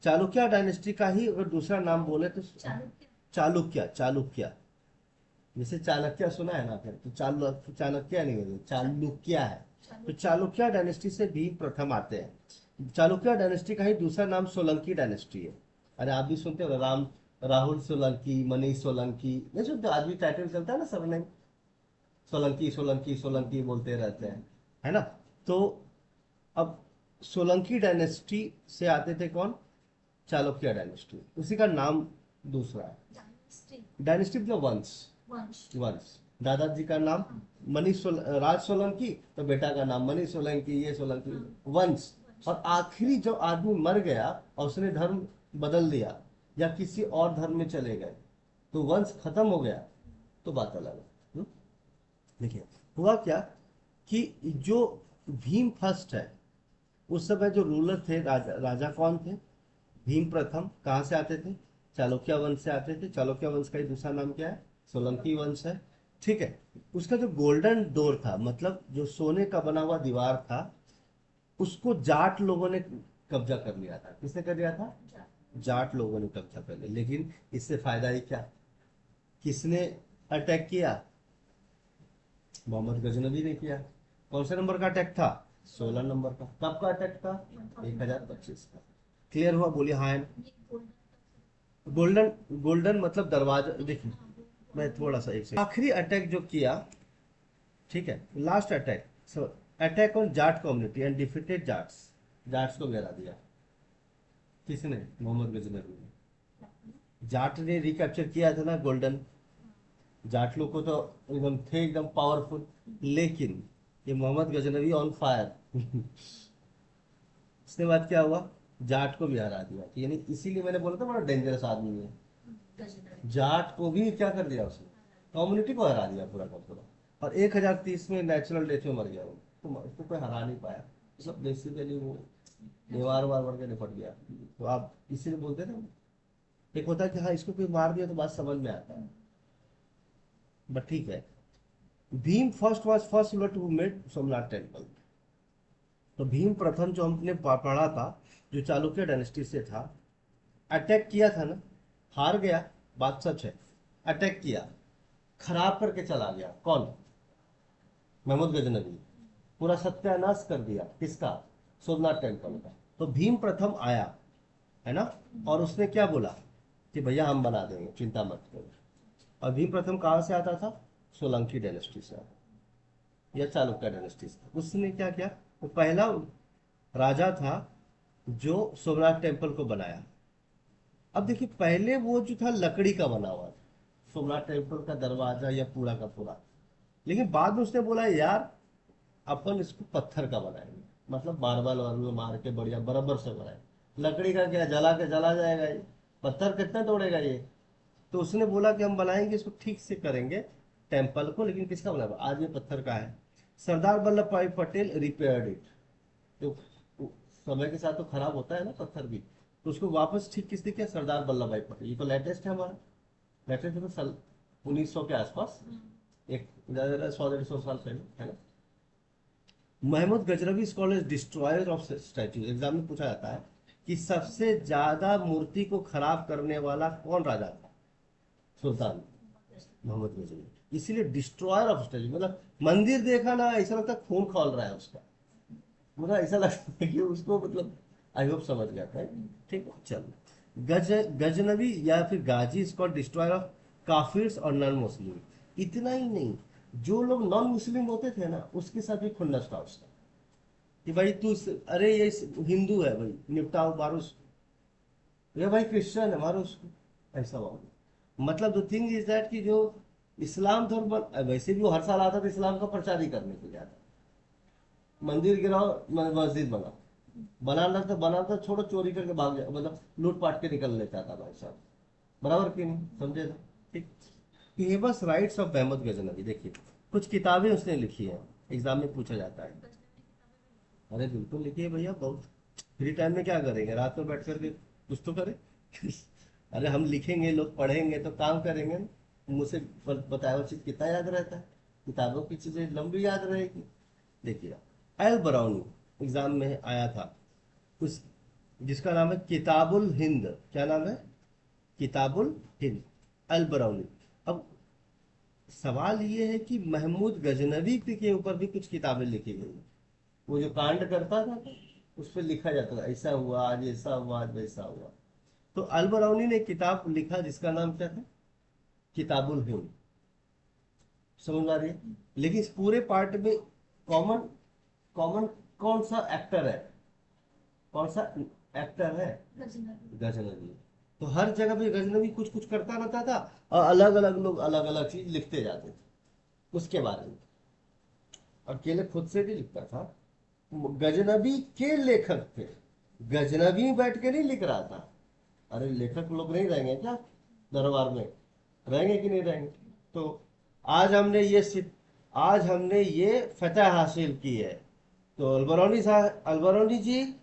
चालुक्य डायनेस्टी का ही अगर दूसरा नाम बोले तो चालुक्य। चालुक्य, जैसे चाणक्य सुना है ना, फिर तो चाणक्य नहीं होते, चालुक्य है। तो चालुक्य डायनेस्टी से भीम प्रथम आते हैं। चालुक्य डायनेस्टी का ही दूसरा नाम सोलंकी डायनेस्टी है। अरे आप भी सुनते हो, राहुल सोलंकी, मनीष सोलंकी, नहीं सुनते? आज भी टाइटल चलता है ना सब ने, सोलंकी सोलंकी सोलंकी बोलते रहते हैं, है ना? तो अब सोलंकी डायनेस्टी से आते थे कौन? चालुक्य डायनेस्टी, उसी का नाम दूसरा है। डायनेस्टी मतलब वंश, वंश। दादाजी का नाम राज सोलंकी, तो बेटा का नाम मनीष सोलंकी, ये सोलंकी, वंश। और आखिरी जो आदमी मर गया और उसने धर्म बदल दिया या किसी और धर्म में चले गए, तो वंश खत्म हो गया, तो बात अलग है। देखिए हुआ क्या कि जो भीम फर्स्ट है, उस समय जो रूलर थे, राजा कौन थे? भीम प्रथम। कहाँ से आते थे? चालुक्य वंश से आते थे। चालुक्य वंश का ही दूसरा नाम क्या है? सोलंकी वंश है। ठीक है। उसका जो गोल्डन डोर था, मतलब जो सोने का बना हुआ दीवार था, उसको जाट लोगों ने कब्जा कर लिया था। किसने कर लिया था? जाट लोगों ने कब्जा कर लिया। लेकिन इससे फायदा ही क्या? किसने अटैक किया? मोहम्मद गजनवी ने किया। कौन से नंबर का अटैक था? 16 नंबर का। कब का अटैक था? 1025 का। क्लियर हुआ, बोलिए हाँ। गोल्डन, गोल्डन मतलब दरवाजा। देखिए मैं थोड़ा सा एक से आखिरी अटैक जो किया, ठीक है, last attack, attack on Jat community and defeated Jats, Jats को गिरा दिया। किसने? मोहम्मद गजनवी ने। जाट ने रिकैप्चर किया था ना गोल्डन। जाट लोग को तो एकदम थे, एकदम पावरफुल, लेकिन ये मोहम्मद गजनवी ऑन फायर उसके बाद क्या हुआ? जाट को भी हरा दिया। यानी इसीलिए मैंने बोला था बड़ा डेंजरस आदमी है। जाट को भी क्या कर दिया उसने? कम्युनिटी को हरा दिया पूरा का पूरा। और 1030 में नेचुरल डेथ में मर गया वो। तो उसको कोई हरा नहीं पाया, मतलब बेसिकली वो दीवार वार मर के निपट गया। तो आप इसीलिए बोलते थे, एक होता है कि हाँ इसको कोई मार दिया तो बात समझ में आता है, बट ठीक है। Bhim first was first ruler to made Somnath temple. तो भीम प्रथम जो हमने पढ़ा था, जो चालुक्य डायनेस्टी से था, अटैक किया था ना, हार गया, बात सच है। अटैक किया, खराब करके चला गया। कौन? महमूद गजनवी। पूरा सत्यानाश कर दिया। किसका? सोमनाथ टेम्पल का। तो भीम प्रथम आया, है ना, और उसने क्या बोला कि भैया हम बना देंगे, चिंता मत करो। और भीम प्रथम कहाँ से आता था? सोलंकी डायनेस्टी से आता, या चालुक्य डायनेस्टी से। उसने क्या किया? वो पहला राजा था जो सोमनाथ टेम्पल को बनाया। अब देखिए पहले वो जो था लकड़ी का बना हुआ था, सोमनाथ टेम्पल का दरवाजा या पूरा का पूरा। लेकिन बाद में उसने बोला यार अपन इसको पत्थर का बनाएंगे, मतलब मार्बल वार्बल मार के बढ़िया बराबर से बनाए। लकड़ी का क्या, जला के जला जाएगा ये, पत्थर कितना तोड़ेगा ये। तो उसने बोला कि हम बनाएंगे इसको, ठीक से करेंगे टेम्पल को, लेकिन किसका बना? आज ये पत्थर का है। सरदार वल्लभ भाई पटेल रिपेयर्ड इट। तो समय के साथ तो खराब होता है ना पत्थर भी, तो उसको वापस ठीक किसने किया? सरदार वल्लभ भाई पटेल। ये तो लेटेस्ट है हमारा, लेटेस्ट है तो साल 1900 के आसपास, एक ज्यादा 100-150 साल पहले, है ना। Mahmud Ghaznavi scholar destroyer of statues. Exam में पूछा जाता है कि सबसे ज्यादा मूर्ति को खराब करने वाला कौन राजा था? सुल्तान मोहम्मद गजनवी। इसीलिए डिस्ट्रॉयर ऑफ स्टैच्यू, मतलब मंदिर देखा ना ऐसा लगता है खून खौल रहा है उसका, पूरा ऐसा लगता है कि उसको, मतलब आई होप समझ गया था। ठीक है, चलो। गजनबी या फिर गाजी is called destroyer of kafirs और नॉन मुस्लिम। इतना ही नहीं, जो लोग नॉन मुस्लिम होते थे ना उसके साथ भी खुन्नस था उसका, कि भाई तू अरे ये हिंदू है भाई, निपटाओ मारो उसको, ये भाई क्रिश्चियन है मारो उसको, ऐसा हुआ। मतलब द थिंग इज दैट कि जो इस्लाम धर्म वैसे भी वो हर साल आता था इस्लाम का प्रचार ही करने के लिए आता, मंदिर गिराओ मस्जिद बनाओ, बनाना तो बनाता, छोड़ो चोरी करके भाग जाए, मतलब लूट पाट के निकल लेता था भाई साहब, बराबर क्यों नहीं, समझे ना। ठीक। Famous writes of Mahmud Ghaznavi, देखिए कुछ किताबें उसने लिखी हैं, एग्जाम में पूछा जाता है। अरे बिल्कुल लिखिए भैया, बहुत फ्री टाइम में क्या करेंगे, रात में बैठ करके कुछ तो करें। अरे हम लिखेंगे, लोग पढ़ेंगे तो काम करेंगे ना। मुझसे बताया हुआ चीज कितना याद रहता है, किताबों की चीजें लंबी याद रहेगी। देखिए एल ब्राउनी एग्जाम में आया था, उस जिसका नाम है किताबुल हिंद, क्या नाम है, किताबुल हिंद, अल बरौनी। अब सवाल ये है कि महमूद गजनवी के ऊपर भी कुछ किताबें लिखी गई, वो जो कांड करता था उस पर लिखा जाता था, ऐसा हुआ आज, ऐसा हुआ आज, वैसा हुआ। तो अल बरौनी ने किताब लिखा जिसका नाम क्या था, किताबुल हिंद, समझ आ रही है। लेकिन इस पूरे पार्ट में कॉमन कॉमन कौन सा एक्टर है, कौन सा एक्टर है, गजनवी। गजनवी। तो हर जगह पे गजनवी कुछ कुछ करता रहता था, और अलग अलग लोग अलग अलग चीज लिखते जाते थे उसके बारे में, अकेले खुद से भी लिखता था। गजनवी के लेखक थे, गजनवी बैठ के नहीं लिख रहा था। अरे लेखक लोग नहीं रहेंगे क्या दरबार में, रहेंगे कि नहीं रहेंगे। तो आज हमने ये आज हमने ये फतह हासिल की है। तो अलबरौनी साहब, अलबरौनी जी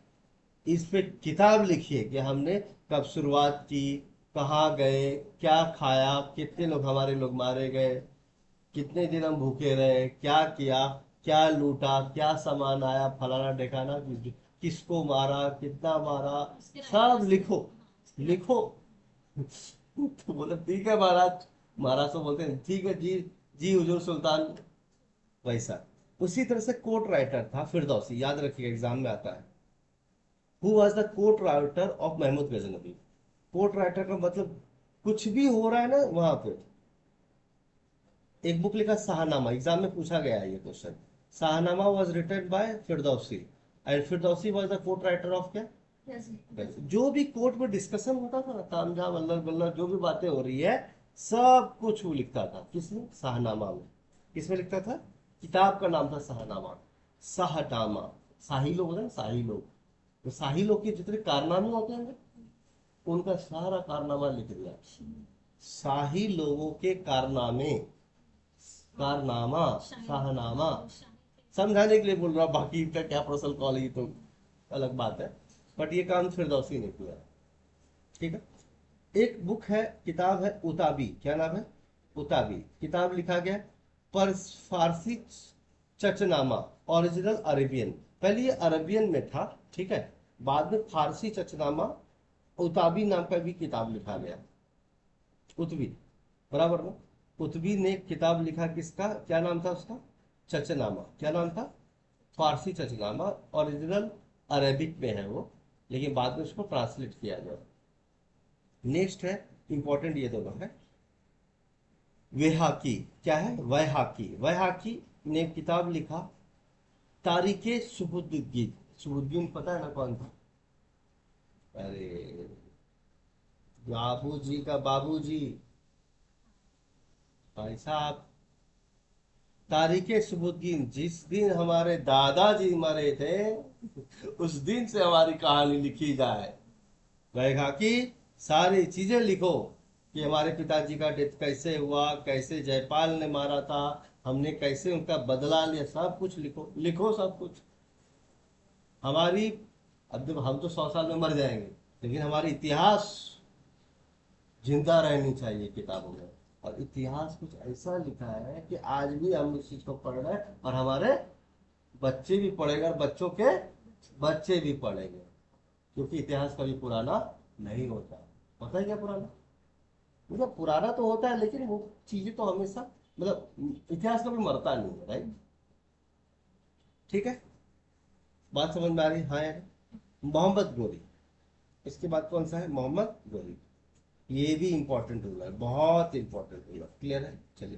इस पे किताब लिखिए कि हमने कब शुरुआत की, कहाँ गए, क्या खाया, कितने लोग हमारे लोग मारे गए, कितने दिन हम भूखे रहे, क्या किया, क्या लूटा, क्या सामान आया, फलाना ढेकाना, किसको मारा, कितना मारा, उसके सब राइटर्स। लिखो, हाँ, उसके लिखो। राइटर्स। तो बोले ठीक है महाराज, महाराज तो बोलते हैं ठीक है जी, जी हुजूर सुल्तान, वैसा। उसी तरह से कोट राइटर था फिरदौसी, याद रखिएगा एग्जाम में आता है। Who was the court writer of Mahmud Ghaznavi. Court writer का मतलब कुछ भी हो रहा है ना वहां पे। एक बुक लिखा शाहनामा, एग्जाम में पूछा गया है ये question. Shahnameh was written by Firdausi, and Firdausi was the court writer of क्या, गजनवी। जो भी कोर्ट में डिस्कशन होता था ना, तामझाम अल्लर बल्लर जो भी बातें हो रही है, सब कुछ वो लिखता था, किसमें, शाहनामा में। किसमें लिखता था, किताब का नाम था शाहनामा, शाहनामा। शाही लोग होते हैं ना, शाही लोग, तो शाही लोग के जितने कारनामे होते हैं ना, उनका सारा कारनामा लिख दिया। शाही लोगों के कारनामे, कारनामा, शाहनामा, समझाने के लिए बोल रहा हूं, बाकी का क्या पर्सनल कॉल, ये तो अलग बात है, बट ये काम फिरदौसी ने किया। ठीक है। एक बुक है, किताब है उताबी, क्या नाम है, उताबी, किताब लिखा गया पर फारसी चचनामा, ओरिजिनल अरेबियन, पहले ये अरबियन में था, ठीक है, बाद में फारसी चचनामा उताबी नाम का भी किताब लिखा गया, उतबी, बराबर ना। उतबी ने किताब लिखा, किसका क्या नाम था उसका, चचनामा, क्या नाम था, फारसी चचनामा, ओरिजिनल अरेबिक में है वो, लेकिन बाद में उसको ट्रांसलेट किया गया। नेक्स्ट है, इंपॉर्टेंट ये दोनों है, वेहाकी, क्या है, वैहाकी, वैहाकी ने किताब लिखा तारीखे सुबुद्दीन, सुबुद्दीन पता है ना कौन था, अरे बाबूजी का बाबूजी, भाई साहब, तारीखे सुबुद्दीन, जिस दिन हमारे दादाजी मरे थे उस दिन से हमारी कहानी लिखी जाए। मैं कहा कि सारी चीजें लिखो, कि हमारे पिताजी का डेथ कैसे हुआ, कैसे जयपाल ने मारा था, हमने कैसे उनका बदला लिया, सब कुछ लिखो, लिखो सब कुछ। हमारी, अब जब हम तो 100 साल में मर जाएंगे, लेकिन हमारी इतिहास जिंदा रहनी चाहिए किताबों में। और इतिहास कुछ ऐसा लिखा है कि आज भी हम उस चीज को पढ़ रहे हैं, और हमारे बच्चे भी पढ़ेंगे, और बच्चों के बच्चे भी पढ़ेंगे, क्योंकि इतिहास कभी पुराना नहीं होता। पता है क्या पुराना, मतलब पुराना तो होता है लेकिन वो चीजें तो हमेशा मतलब इतिहास कभी मरता नहीं है, राइट? ठीक है, बात समझ में आ रही? हाँ यार। मोहम्मद गोरी, इसके बाद कौन सा है? मोहम्मद गोरी। ये भी इंपॉर्टेंट रूलर, बहुत इंपॉर्टेंट रूलर। क्लियर है? चलिए।